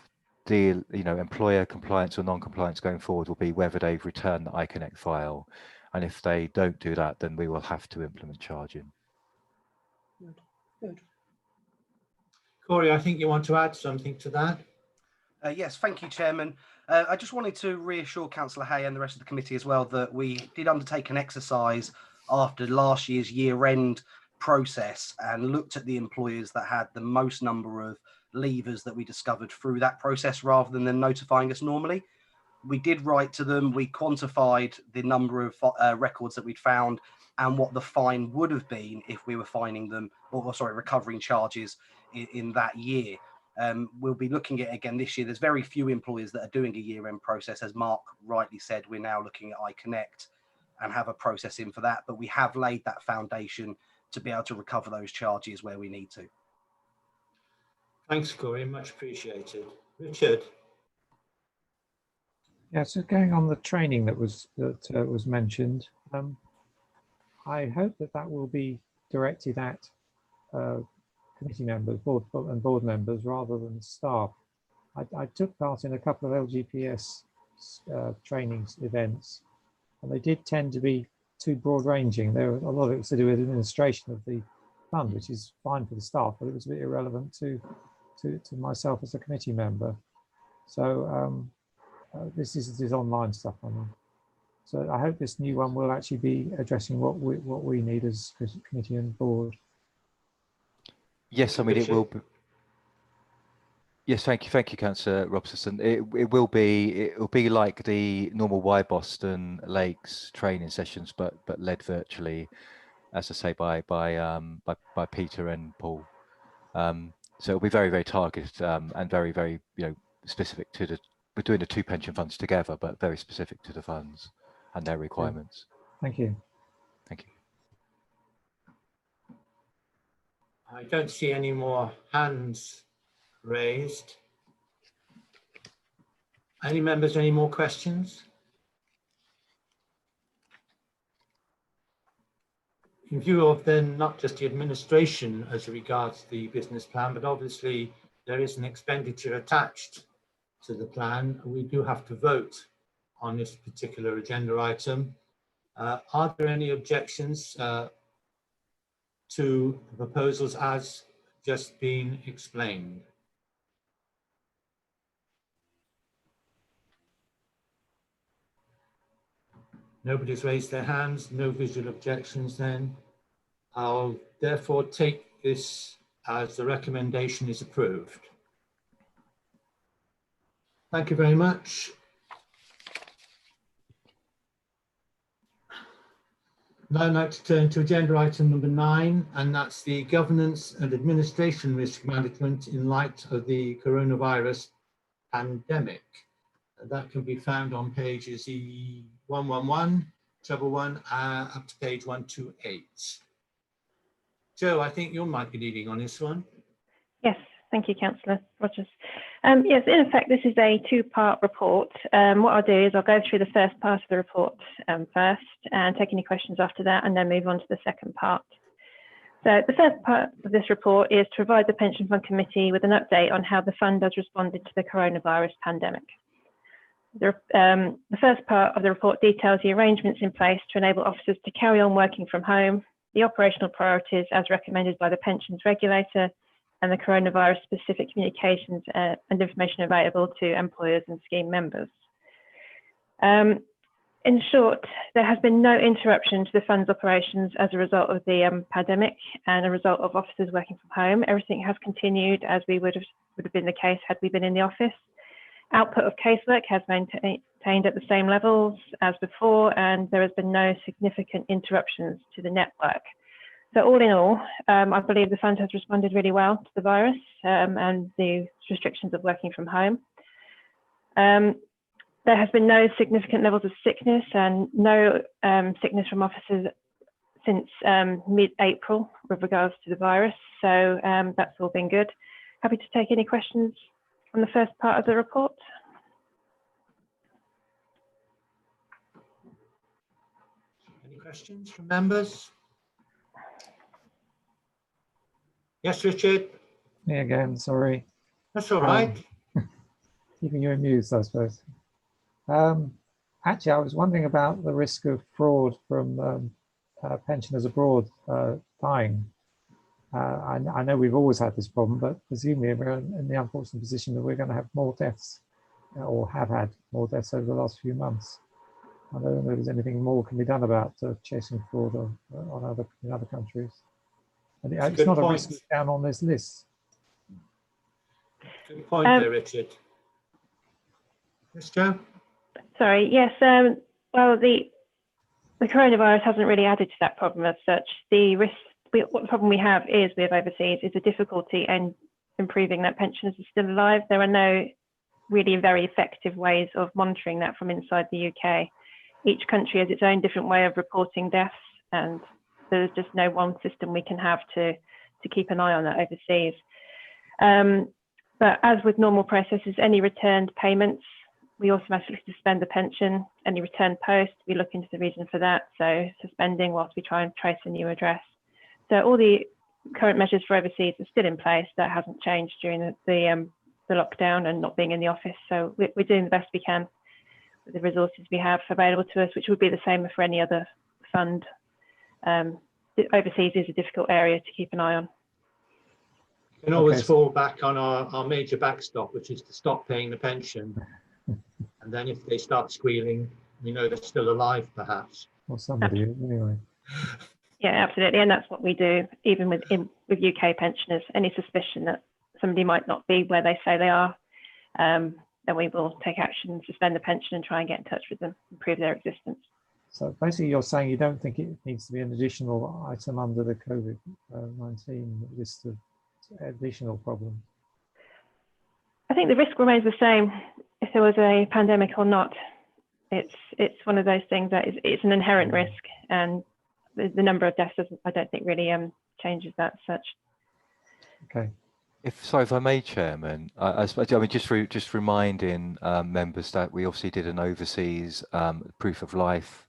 the employer compliance or non-compliance going forward will be whether they've returned the iConnect file, and if they don't do that, then we will have to implement charging. Good. Corey, I think you want to add something to that. Yes, thank you, Chairman. I just wanted to reassure Councillor Hay and the rest of the committee as well that we did undertake an exercise after last year's year-end process and looked at the employers that had the most number of leavers that we discovered through that process rather than them notifying us normally. We did write to them, we quantified the number of records that we'd found and what the fine would have been if we were fining them, or sorry, recovering charges in that year. We'll be looking at it again this year. There's very few employers that are doing a year-end process. As Mark rightly said, we're now looking at iConnect and have a process in for that, but we have laid that foundation to be able to recover those charges where we need to. Thanks, Corey, much appreciated. Richard. Yeah, so going on the training that was mentioned, I hope that will be directed at committee members, board members, rather than staff. I took part in a couple of LGPS training events, and they did tend to be too broad-ranging. There were a lot of it was to do with administration of the fund, which is fine for the staff, but it was a bit irrelevant to myself as a committee member. So this is online stuff, I mean. So I hope this new one will actually be addressing what we need as committee and board. Yes, I mean it will be. Yes, thank you, Councillor Robson. It will be like the normal Y Boston Lakes training sessions, but led virtually, as I say, by Peter and Paul. So it'll be very, very targeted and very, very specific to the. We're doing the two pension funds together, but very specific to the funds and their requirements. Thank you. Thank you. I don't see any more hands raised. Any members, any more questions? In view of then not just the administration as regards the business plan, but obviously there is an expenditure attached to the plan, we do have to vote on this particular agenda item. Are there any objections to the proposals as just been explained? Nobody's raised their hands, no visual objections then. I'll therefore take this as the recommendation is approved. Thank you very much. Now I'd like to turn to agenda item number 9, and that's the governance and administration risk management in light of the coronavirus pandemic. That can be found on pages E111, treble 1, up to page 128. Joe, I think you might be leading on this one. Yes, thank you, Councillor Rogers. Yes, in effect, this is a two-part report. What I'll do is I'll go through the first part of the report first and take any questions after that, and then move on to the second part. So the first part of this report is to provide the Pension Fund Committee with an update on how the fund has responded to the coronavirus pandemic. The first part of the report details the arrangements in place to enable officers to carry on working from home, the operational priorities as recommended by the pensions regulator, and the coronavirus specific communications and information available to employers and scheme members. In short, there has been no interruption to the fund's operations as a result of the pandemic and a result of officers working from home. Everything has continued as we would have been the case had we been in the office. Output of casework has maintained at the same levels as before, and there has been no significant interruptions to the network. So all in all, I believe the fund has responded really well to the virus and the restrictions of working from home. There has been no significant levels of sickness and no sickness from officers since mid-April with regards to the virus. So that's all been good. Happy to take any questions on the first part of the report. Any questions from members? Yes, Richard. Me again, sorry. That's all right. Keeping you amused, I suppose. Actually, I was wondering about the risk of fraud from pensioners abroad dying. I know we've always had this problem, but presumably we're in the unfortunate position that we're going to have more deaths or have had more deaths over the last few months. I don't know if there's anything more can be done about chasing fraud in other countries. And it's not a risk down on this list. Good point there, Richard. Yes, Jo? Sorry, yes. Well, the coronavirus hasn't really added to that problem as such. What the problem we have is with overseas is the difficulty in improving that pensioners are still alive. There are no really very effective ways of monitoring that from inside the UK. Each country has its own different way of reporting deaths, and there's just no one system we can have to keep an eye on that overseas. But as with normal processes, any returned payments, we automatically suspend the pension. Any returned post, we look into the reason for that. So suspending whilst we try and trace a new address. So all the current measures for overseas are still in place. That hasn't changed during the lockdown and not being in the office. So we're doing the best we can with the resources we have available to us, which would be the same for any other fund. Overseas is a difficult area to keep an eye on. You can always fall back on our major backstop, which is to stop paying the pension. And then if they start squealing, we know they're still alive, perhaps. Or somebody, anyway. Yeah, absolutely. And that's what we do, even with UK pensioners. Any suspicion that somebody might not be where they say they are, then we will take action and suspend the pension and try and get in touch with them and prove their existence. So basically you're saying you don't think it needs to be an additional item under the COVID-19 list of additional problems? I think the risk remains the same if there was a pandemic or not. It's one of those things that it's an inherent risk, and the number of deaths I don't think really changes that as such. Okay. If I may, Chairman, I mean, just reminding members that we obviously did an overseas proof of life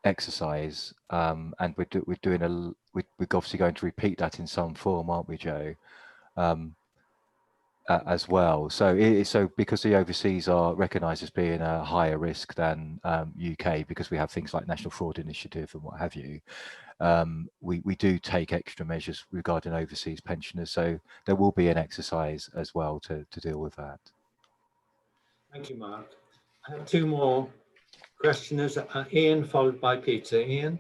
exercise, and we're obviously going to repeat that in some form, aren't we, Jo? As well. So because the overseas are recognised as being a higher risk than UK, because we have things like National Fraud Initiative and what have you, we do take extra measures regarding overseas pensioners. So there will be an exercise as well to deal with that. Thank you, Mark. I have two more questioners. Ian, followed by Peter. Ian?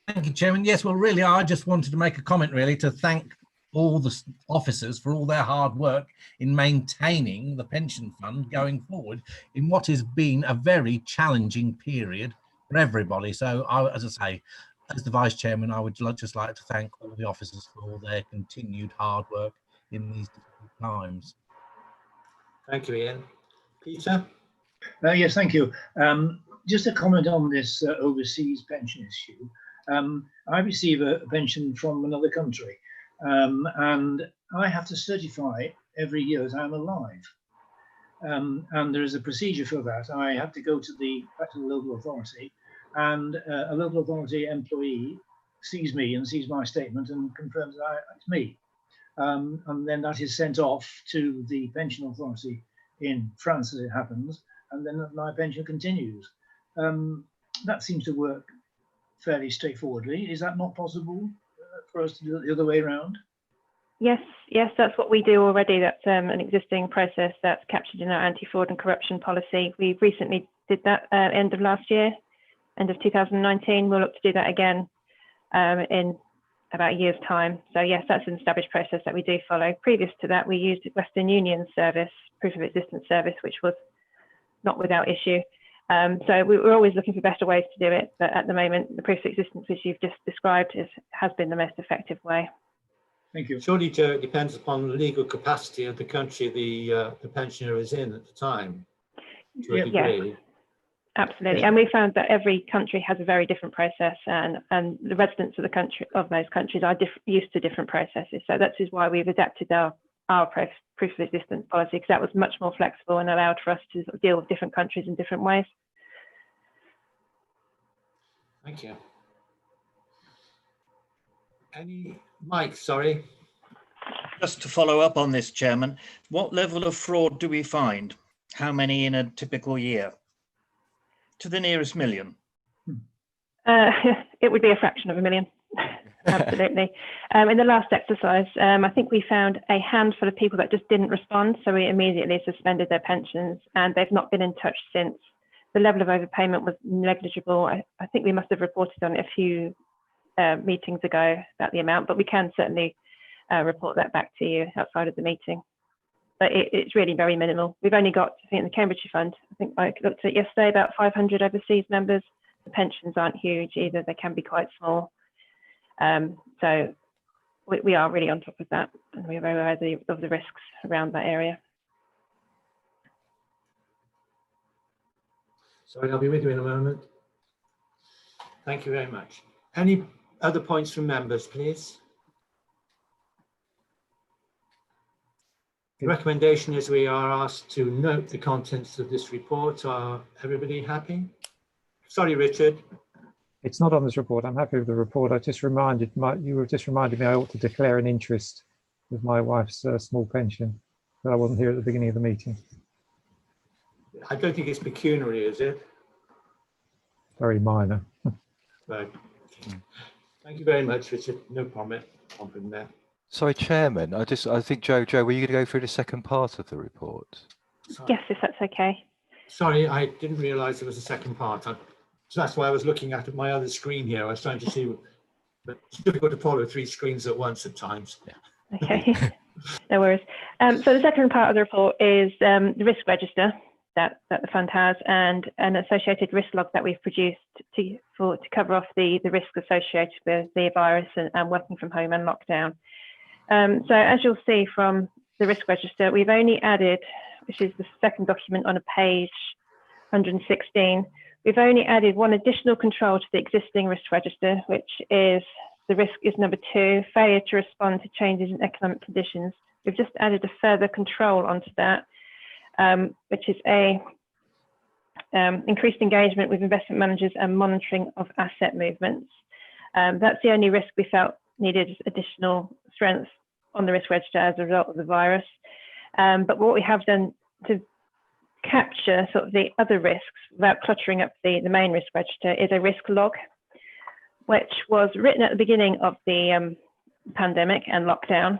Thank you, Chairman. Yes, well, really, I just wanted to make a comment, really, to thank all the officers for all their hard work in maintaining the pension fund going forward in what has been a very challenging period for everybody. So, as I say, as the Vice Chairman, I would just like to thank all the officers for all their continued hard work in these difficult times. Thank you, Ian. Peter? Yes, thank you. Just a comment on this overseas pension issue. I receive a pension from another country, and I have to certify every year that I'm alive. And there is a procedure for that. I have to go back to the local authority, and a local authority employee sees me and sees my statement and confirms that it's me. And then that is sent off to the pension authority in France, as it happens, and then my pension continues. That seems to work fairly straightforwardly. Is that not possible for us to do it the other way around? Yes, that's what we do already. That's an existing process that's captured in our anti-fraud and corruption policy. We recently did that end of last year, end of 2019. We'll look to do that again in about a year's time. So yes, that's an established process that we do follow. Previous to that, we used Western Union service, proof of existence service, which was not without issue. So we're always looking for better ways to do it, but at the moment, the proof of existence, which you've just described, has been the most effective way. Thank you. Surely, Joe, it depends upon the legal capacity of the country the pensioner is in at the time, to a degree. Yeah, absolutely. And we found that every country has a very different process, and the residents of the country of those countries are used to different processes. So that is why we've adapted our proof of existence policy, because that was much more flexible and allowed for us to sort of deal with different countries in different ways. Thank you. Mike, sorry. Just to follow up on this, Chairman, what level of fraud do we find? How many in a typical year? To the nearest million? It would be a fraction of a million. Absolutely. In the last exercise, I think we found a handful of people that just didn't respond. So we immediately suspended their pensions, and they've not been in touch since. The level of overpayment was negligible. I think we must have reported on it a few meetings ago about the amount, but we can certainly report that back to you outside of the meeting. But it's really very minimal. We've only got, I think, in the Cambridgeshire Fund, I think I looked at it yesterday, about 500 overseas members. The pensions aren't huge either. They can be quite small. So we are really on top of that, and we're very aware of the risks around that area. Sorry, I'll be with you in a moment. Thank you very much. Any other points from members, please? The recommendation is we are asked to note the contents of this report. Are everybody happy? Sorry, Richard. It's not on this report. I'm happy with the report. you just reminded me I ought to declare an interest with my wife's small pension, but I wasn't here at the beginning of the meeting. I don't think it's pecuniary, is it? Very minor. Right. Thank you very much, Richard. No comment from there. Sorry, Chairman. I think Joe, were you going to go through the second part of the report? Sorry. Yes, if that's okay. Sorry, I didn't realise there was a second part. So that's why I was looking at my other screen here. I was trying to see, but it's difficult to follow 3 screens at once at times. Yeah. Okay, no worries. So the second part of the report is the risk register that the fund has, and an associated risk log that we've produced to cover off the risk associated with the virus and working from home and lockdown. So as you'll see from the risk register, we've only added, which is the second document on a page 116, we've only added one additional control to the existing risk register, which is the risk is number 2, failure to respond to changes in economic conditions. We've just added a further control onto that, which is increased engagement with investment managers and monitoring of asset movements. That's the only risk we felt needed additional strength on the risk register as a result of the virus. But what we have done to capture sort of the other risks without cluttering up the main risk register is a risk log, which was written at the beginning of the pandemic and lockdown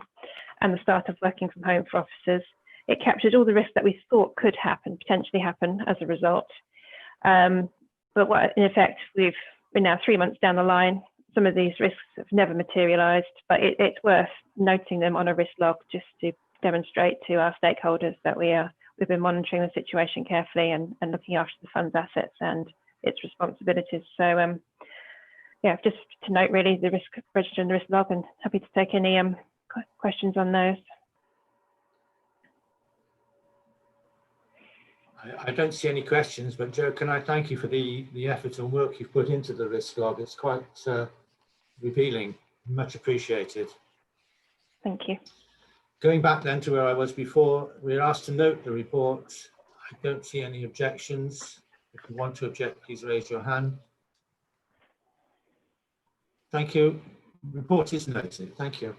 and the start of working from home for officers. It captured all the risks that we thought could potentially happen as a result. But what, in effect, we're now 3 months down the line. Some of these risks have never materialised, but it's worth noting them on a risk log just to demonstrate to our stakeholders that we've been monitoring the situation carefully and looking after the fund's assets and its responsibilities. So yeah, just to note really the risk register and the risk log, and happy to take any questions on those. I don't see any questions, but Joe, can I thank you for the effort and work you've put into the risk log? It's quite revealing, much appreciated. Thank you. Going back then to where I was before, we're asked to note the report. I don't see any objections. If you want to object, please raise your hand. Thank you. Report is noted. Thank you.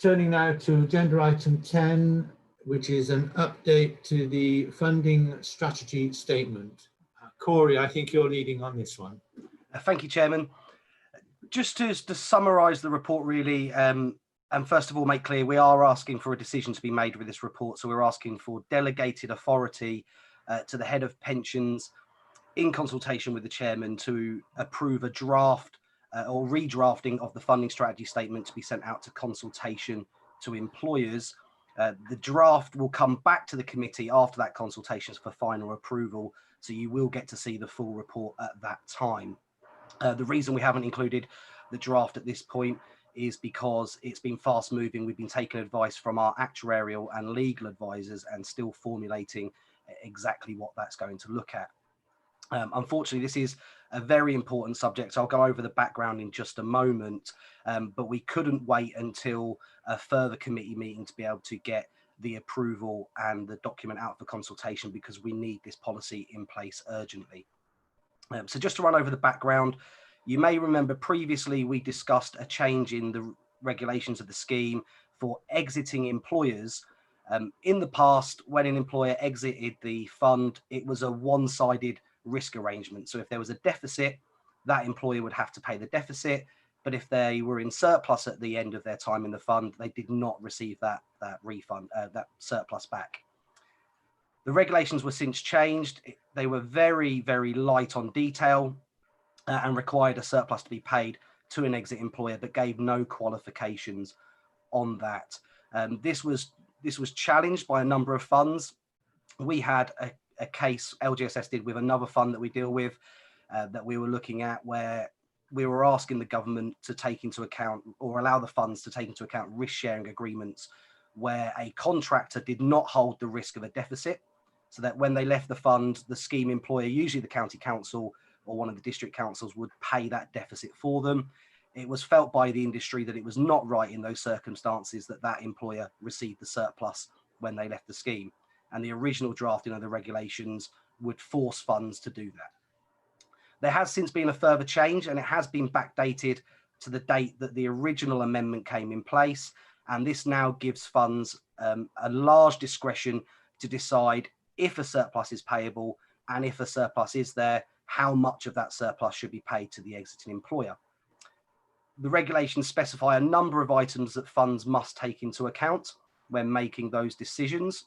Turning now to agenda item 10, which is an update to the funding strategy statement. Corey, I think you're leading on this one. Thank you, Chairman. Just to summarise the report really, and first of all make clear, we are asking for a decision to be made with this report. So we're asking for delegated authority to the head of pensions in consultation with the chairman to approve a draft or redrafting of the funding strategy statement to be sent out to consultation to employers. The draft will come back to the committee after that consultation for final approval, so you will get to see the full report at that time. The reason we haven't included the draft at this point is because it's been fast moving. We've been taking advice from our actuarial and legal advisors and still formulating exactly what that's going to look at. Unfortunately, this is a very important subject, so I'll go over the background in just a moment, but we couldn't wait until a further committee meeting to be able to get the approval and the document out for consultation, because we need this policy in place urgently. So just to run over the background, you may remember previously we discussed a change in the regulations of the scheme for exiting employers. In the past, when an employer exited the fund, it was a one-sided risk arrangement. So if there was a deficit, that employer would have to pay the deficit. But if they were in surplus at the end of their time in the fund, they did not receive that refund, that surplus back. The regulations were since changed. They were very, very light on detail and required a surplus to be paid to an exit employer, but gave no qualifications on that. This was challenged by a number of funds. We had a case LGSS did with another fund that we deal with that we were looking at, where we were asking the government to take into account or allow the funds to take into account risk sharing agreements where a contractor did not hold the risk of a deficit, so that when they left the fund, the scheme employer, usually the county council or one of the district councils, would pay that deficit for them. It was felt by the industry that it was not right in those circumstances that that employer received the surplus when they left the scheme. And the original drafting of the regulations would force funds to do that. There has since been a further change, and it has been backdated to the date that the original amendment came in place. And this now gives funds a large discretion to decide if a surplus is payable, and if a surplus is there, how much of that surplus should be paid to the exiting employer. The regulations specify a number of items that funds must take into account when making those decisions,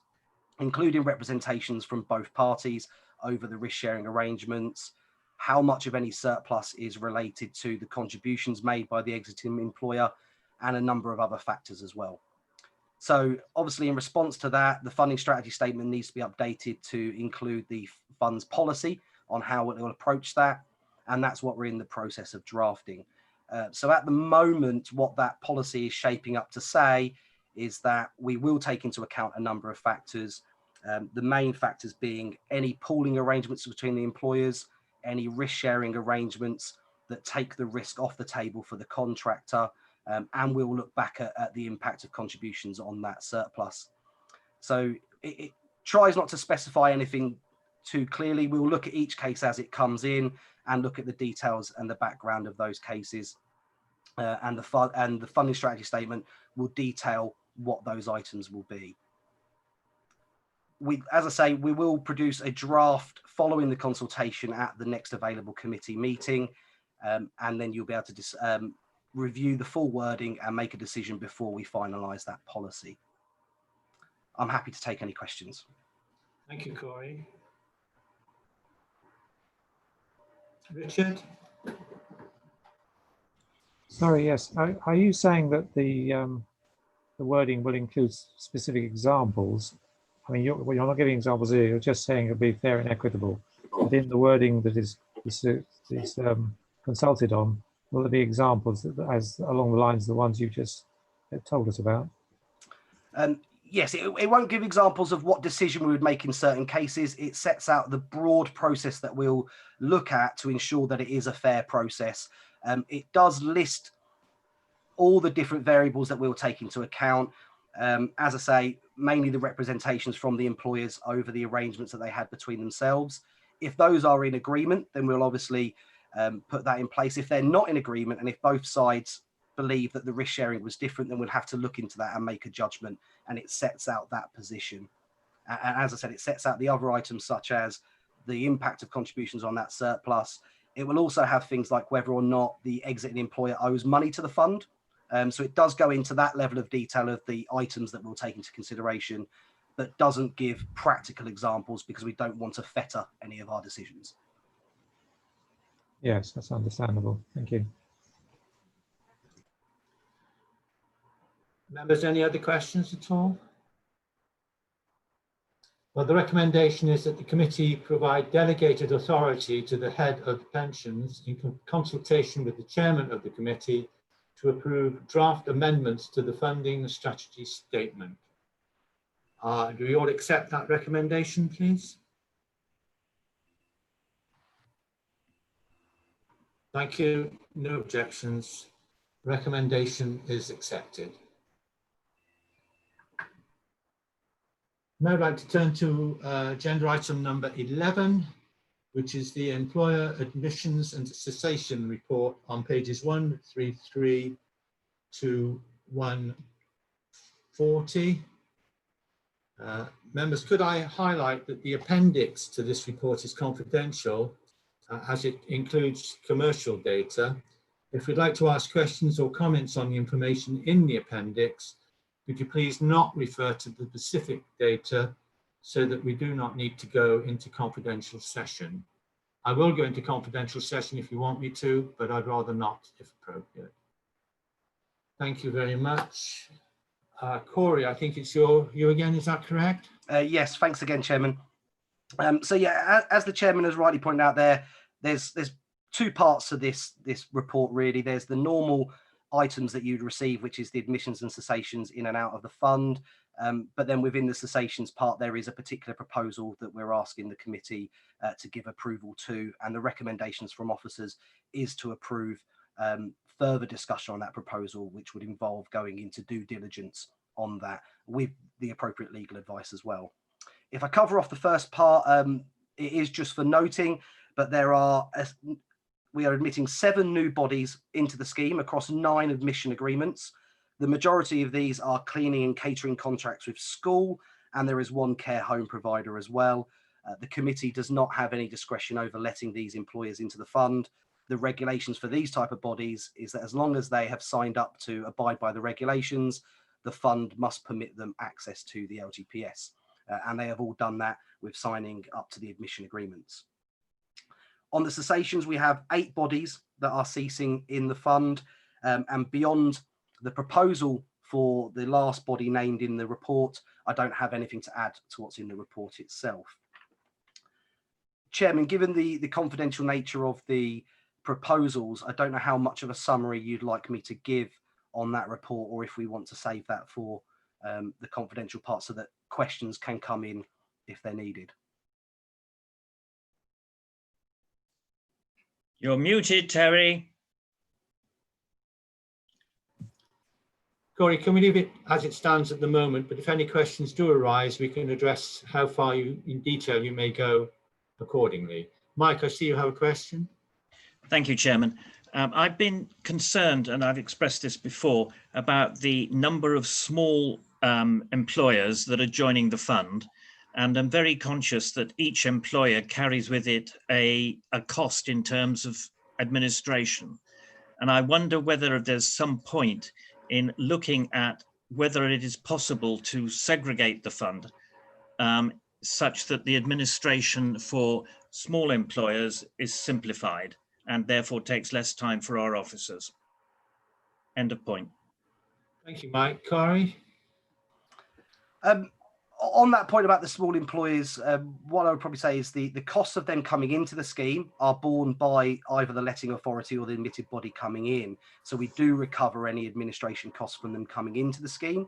including representations from both parties over the risk sharing arrangements, how much of any surplus is related to the contributions made by the exiting employer, and a number of other factors as well. So obviously, in response to that, the funding strategy statement needs to be updated to include the fund's policy on how it will approach that. And that's what we're in the process of drafting. So at the moment, what that policy is shaping up to say is that we will take into account a number of factors. The main factors being any pooling arrangements between the employers, any risk sharing arrangements that take the risk off the table for the contractor, and we'll look back at the impact of contributions on that surplus. So it tries not to specify anything too clearly. We'll look at each case as it comes in and look at the details and the background of those cases. And the funding strategy statement will detail what those items will be. As I say, we will produce a draft following the consultation at the next available committee meeting, and then you'll be able to review the full wording and make a decision before we finalise that policy. I'm happy to take any questions. Thank you, Corey. Richard? Sorry, yes. Are you saying that the wording will include specific examples? I mean, you're not giving examples here. You're just saying it'll be fair and equitable. But in the wording that is consulted on, will there be examples as along the lines of the ones you just told us about? Yes, it won't give examples of what decision we would make in certain cases. It sets out the broad process that we'll look at to ensure that it is a fair process. It does list all the different variables that we'll take into account. As I say, mainly the representations from the employers over the arrangements that they had between themselves. If those are in agreement, then we'll obviously put that in place. If they're not in agreement, and if both sides believe that the risk sharing was different, then we'll have to look into that and make a judgment, and it sets out that position. And as I said, it sets out the other items such as the impact of contributions on that surplus. It will also have things like whether or not the exiting employer owes money to the fund. So it does go into that level of detail of the items that we'll take into consideration, but doesn't give practical examples because we don't want to fetter any of our decisions. Yes, that's understandable. Thank you. Members, any other questions at all? But the recommendation is that the committee provide delegated authority to the head of pensions in consultation with the chairman of the committee to approve draft amendments to the funding strategy statement. Do we all accept that recommendation, please? Thank you. No objections. Recommendation is accepted. Now I'd like to turn to agenda item number 11, which is the Employer Admissions and Cessation Report on pages 133 to 140. Members, could I highlight that the appendix to this report is confidential as it includes commercial data. If you'd like to ask questions or comments on the information in the appendix, would you please not refer to the specific data so that we do not need to go into confidential session. I will go into confidential session if you want me to, but I'd rather not if appropriate. Thank you very much. Corey, I think it's you again, is that correct? Yes, thanks again, Chairman. So yeah, as the Chairman has rightly pointed out there, there's two parts to this report really. There's the normal items that you'd receive, which is the admissions and cessations in and out of the fund. But then within the cessations part, there is a particular proposal that we're asking the committee to give approval to, and the recommendations from officers is to approve further discussion on that proposal, which would involve going into due diligence on that with the appropriate legal advice as well. If I cover off the first part, it is just for noting, but we are admitting 7 new bodies into the scheme across 9 admission agreements. The majority of these are cleaning and catering contracts with school, and there is 1 care home provider as well. The committee does not have any discretion over letting these employers into the fund. The regulations for these type of bodies is that as long as they have signed up to abide by the regulations, the fund must permit them access to the LGPS. And they have all done that with signing up to the admission agreements. On the cessations, we have 8 bodies that are ceasing in the fund, and beyond the proposal for the last body named in the report, I don't have anything to add to what's in the report itself. Chairman, given the confidential nature of the proposals, I don't know how much of a summary you'd like me to give on that report, or if we want to save that for the confidential part so that questions can come in if they're needed. You're muted, Terry. Corey, can we leave it as it stands at the moment? But if any questions do arise, we can address how far in detail you may go accordingly. Mike, I see you have a question. Thank you, Chairman. I've been concerned, and I've expressed this before, about the number of small employers that are joining the fund. And I'm very conscious that each employer carries with it a cost in terms of administration. And I wonder whether there's some point in looking at whether it is possible to segregate the fund such that the administration for small employers is simplified and therefore takes less time for our officers. End of point. Thank you, Mike. Corey? On that point about the small employers, what I would probably say is the costs of them coming into the scheme are borne by either the letting authority or the admitted body coming in. So we do recover any administration costs from them coming into the scheme.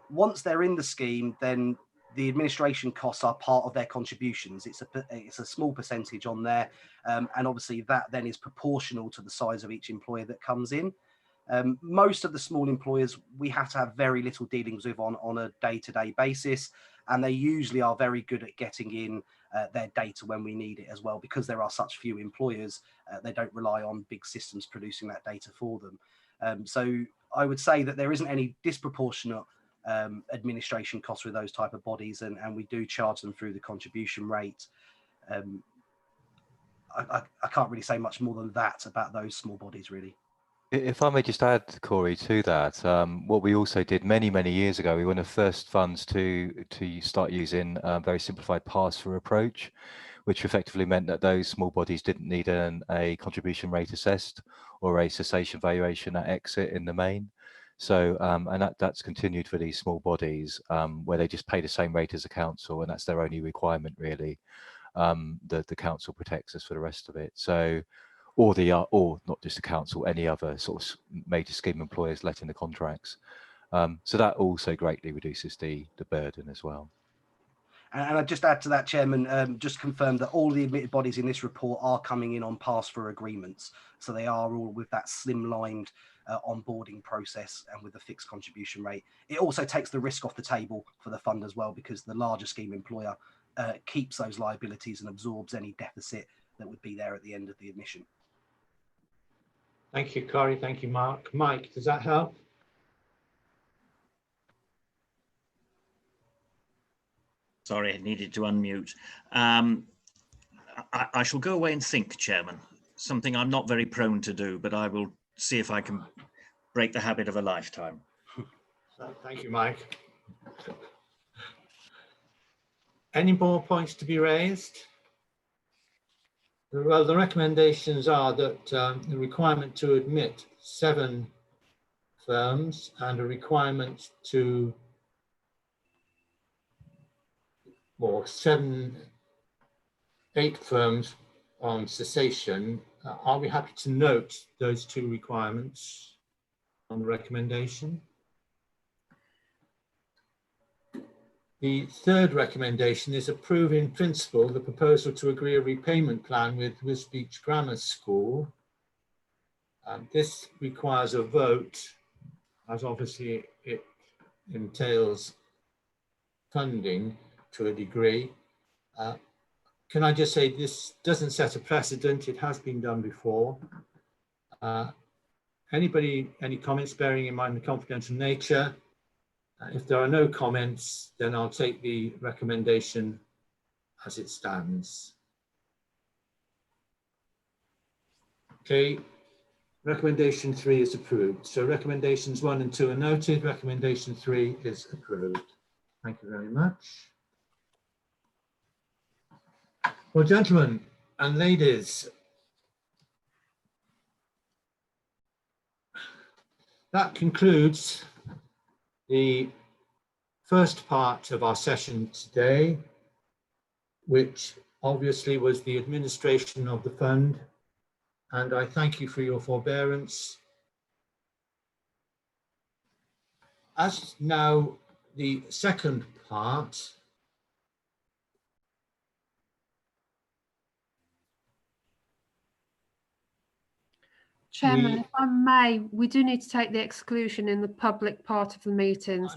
Once they're in the scheme, then the administration costs are part of their contributions. It's a small percentage on there. And obviously that then is proportional to the size of each employer that comes in. Most of the small employers we have to have very little dealings with on a day-to-day basis, and they usually are very good at getting in their data when we need it as well. Because there are such few employers, they don't rely on big systems producing that data for them. So I would say that there isn't any disproportionate administration costs with those type of bodies, and we do charge them through the contribution rate. I can't really say much more than that about those small bodies, really. If I may just add, Corey, to that, what we also did many, many years ago, we were one of the first funds to start using a very simplified pass-through approach, which effectively meant that those small bodies didn't need a contribution rate assessed or a cessation valuation at exit in the main. So, and that's continued for these small bodies where they just pay the same rate as the council, and that's their only requirement really. The council protects us for the rest of it. So, or not just the council, any other sort of major scheme employers letting the contracts. So that also greatly reduces the burden as well. And I just add to that, Chairman, just confirm that all the admitted bodies in this report are coming in on pass-through agreements. So they are all with that slimlined onboarding process and with a fixed contribution rate. It also takes the risk off the table for the fund as well, because the larger scheme employer keeps those liabilities and absorbs any deficit that would be there at the end of the admission. Thank you, Corey. Thank you, Mark. Mike, does that help? Sorry, I needed to unmute. I shall go away and think, Chairman. Something I'm not very prone to do, but I will see if I can break the habit of a lifetime. Thank you, Mike. Any more points to be raised? Well, the recommendations are that the requirement to admit 7 firms and a requirement to, or 8 firms on cessation. Are we happy to note those 2 requirements on the recommendation? The third recommendation is approve in principle the proposal to agree a repayment plan with Wisbech Grammar School. This requires a vote, as obviously it entails funding to a degree. Can I just say this doesn't set a precedent, it has been done before. Anybody, any comments bearing in mind the confidential nature? If there are no comments, then I'll take the recommendation as it stands. Okay, recommendation 3 is approved. So recommendations 1 and 2 are noted, recommendation 3 is approved. Thank you very much. Well, gentlemen and ladies, that concludes the first part of our session today, which obviously was the administration of the fund, and I thank you for your forbearance. As now the second part, Chairman, if I may, we do need to take the exclusion in the public part of the meeting.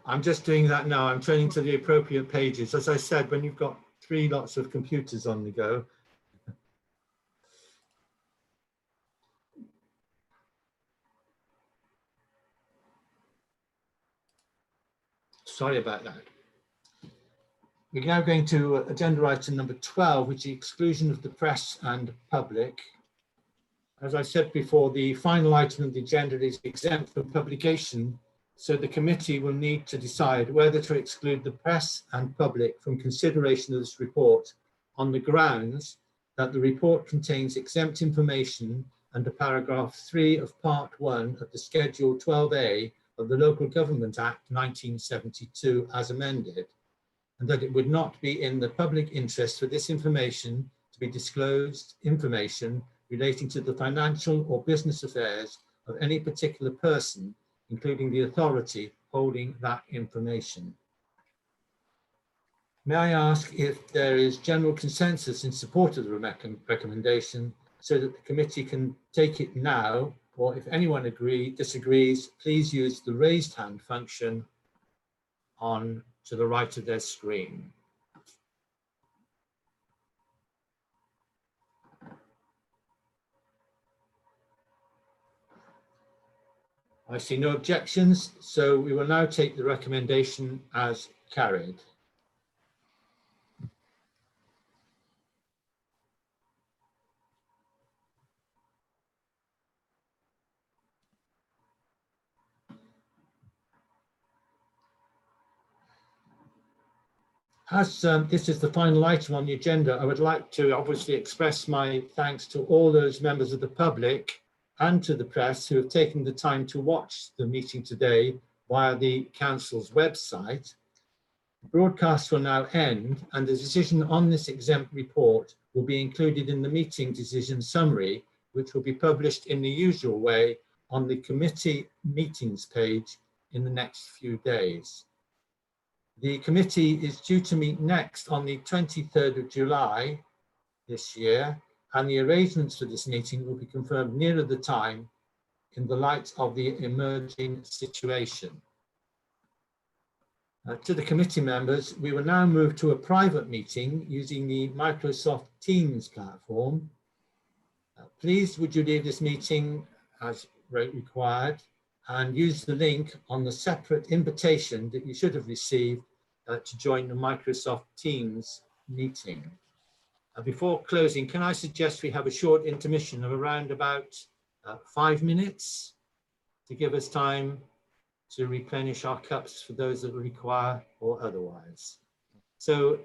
I'm just doing that now. I'm turning to the appropriate pages. As I said, when you've got 3 lots of computers on the go. Sorry about that. We're now going to agenda item number 12, which is the exclusion of the press and public. As I said before, the final item of the agenda is exempt from publication, so the committee will need to decide whether to exclude the press and public from consideration of this report on the grounds that the report contains exempt information under paragraph 3 of part 1 of the Schedule 12A of the Local Government Act 1972 as amended, and that it would not be in the public interest for this information to be disclosed information relating to the financial or business affairs of any particular person, including the authority holding that information. May I ask if there is general consensus in support of the recommendation so that the committee can take it now, or if anyone disagrees, please use the raised hand function on to the right of their screen. I see no objections, so we will now take the recommendation as carried. As this is the final item on the agenda, I would like to obviously express my thanks to all those members of the public and to the press who have taken the time to watch the meeting today via the Council's website. The broadcast will now end, and the decision on this exempt report will be included in the meeting decision summary, which will be published in the usual way on the committee meetings page in the next few days. The committee is due to meet next on the 23rd of July this year, and the arrangements for this meeting will be confirmed nearer the time in the light of the emerging situation. To the committee members, we will now move to a private meeting using the Microsoft Teams platform. Please would you leave this meeting as required and use the link on the separate invitation that you should have received to join the Microsoft Teams meeting. Before closing, can I suggest we have a short intermission of around about 5 minutes to give us time to replenish our cups for those that require or otherwise. So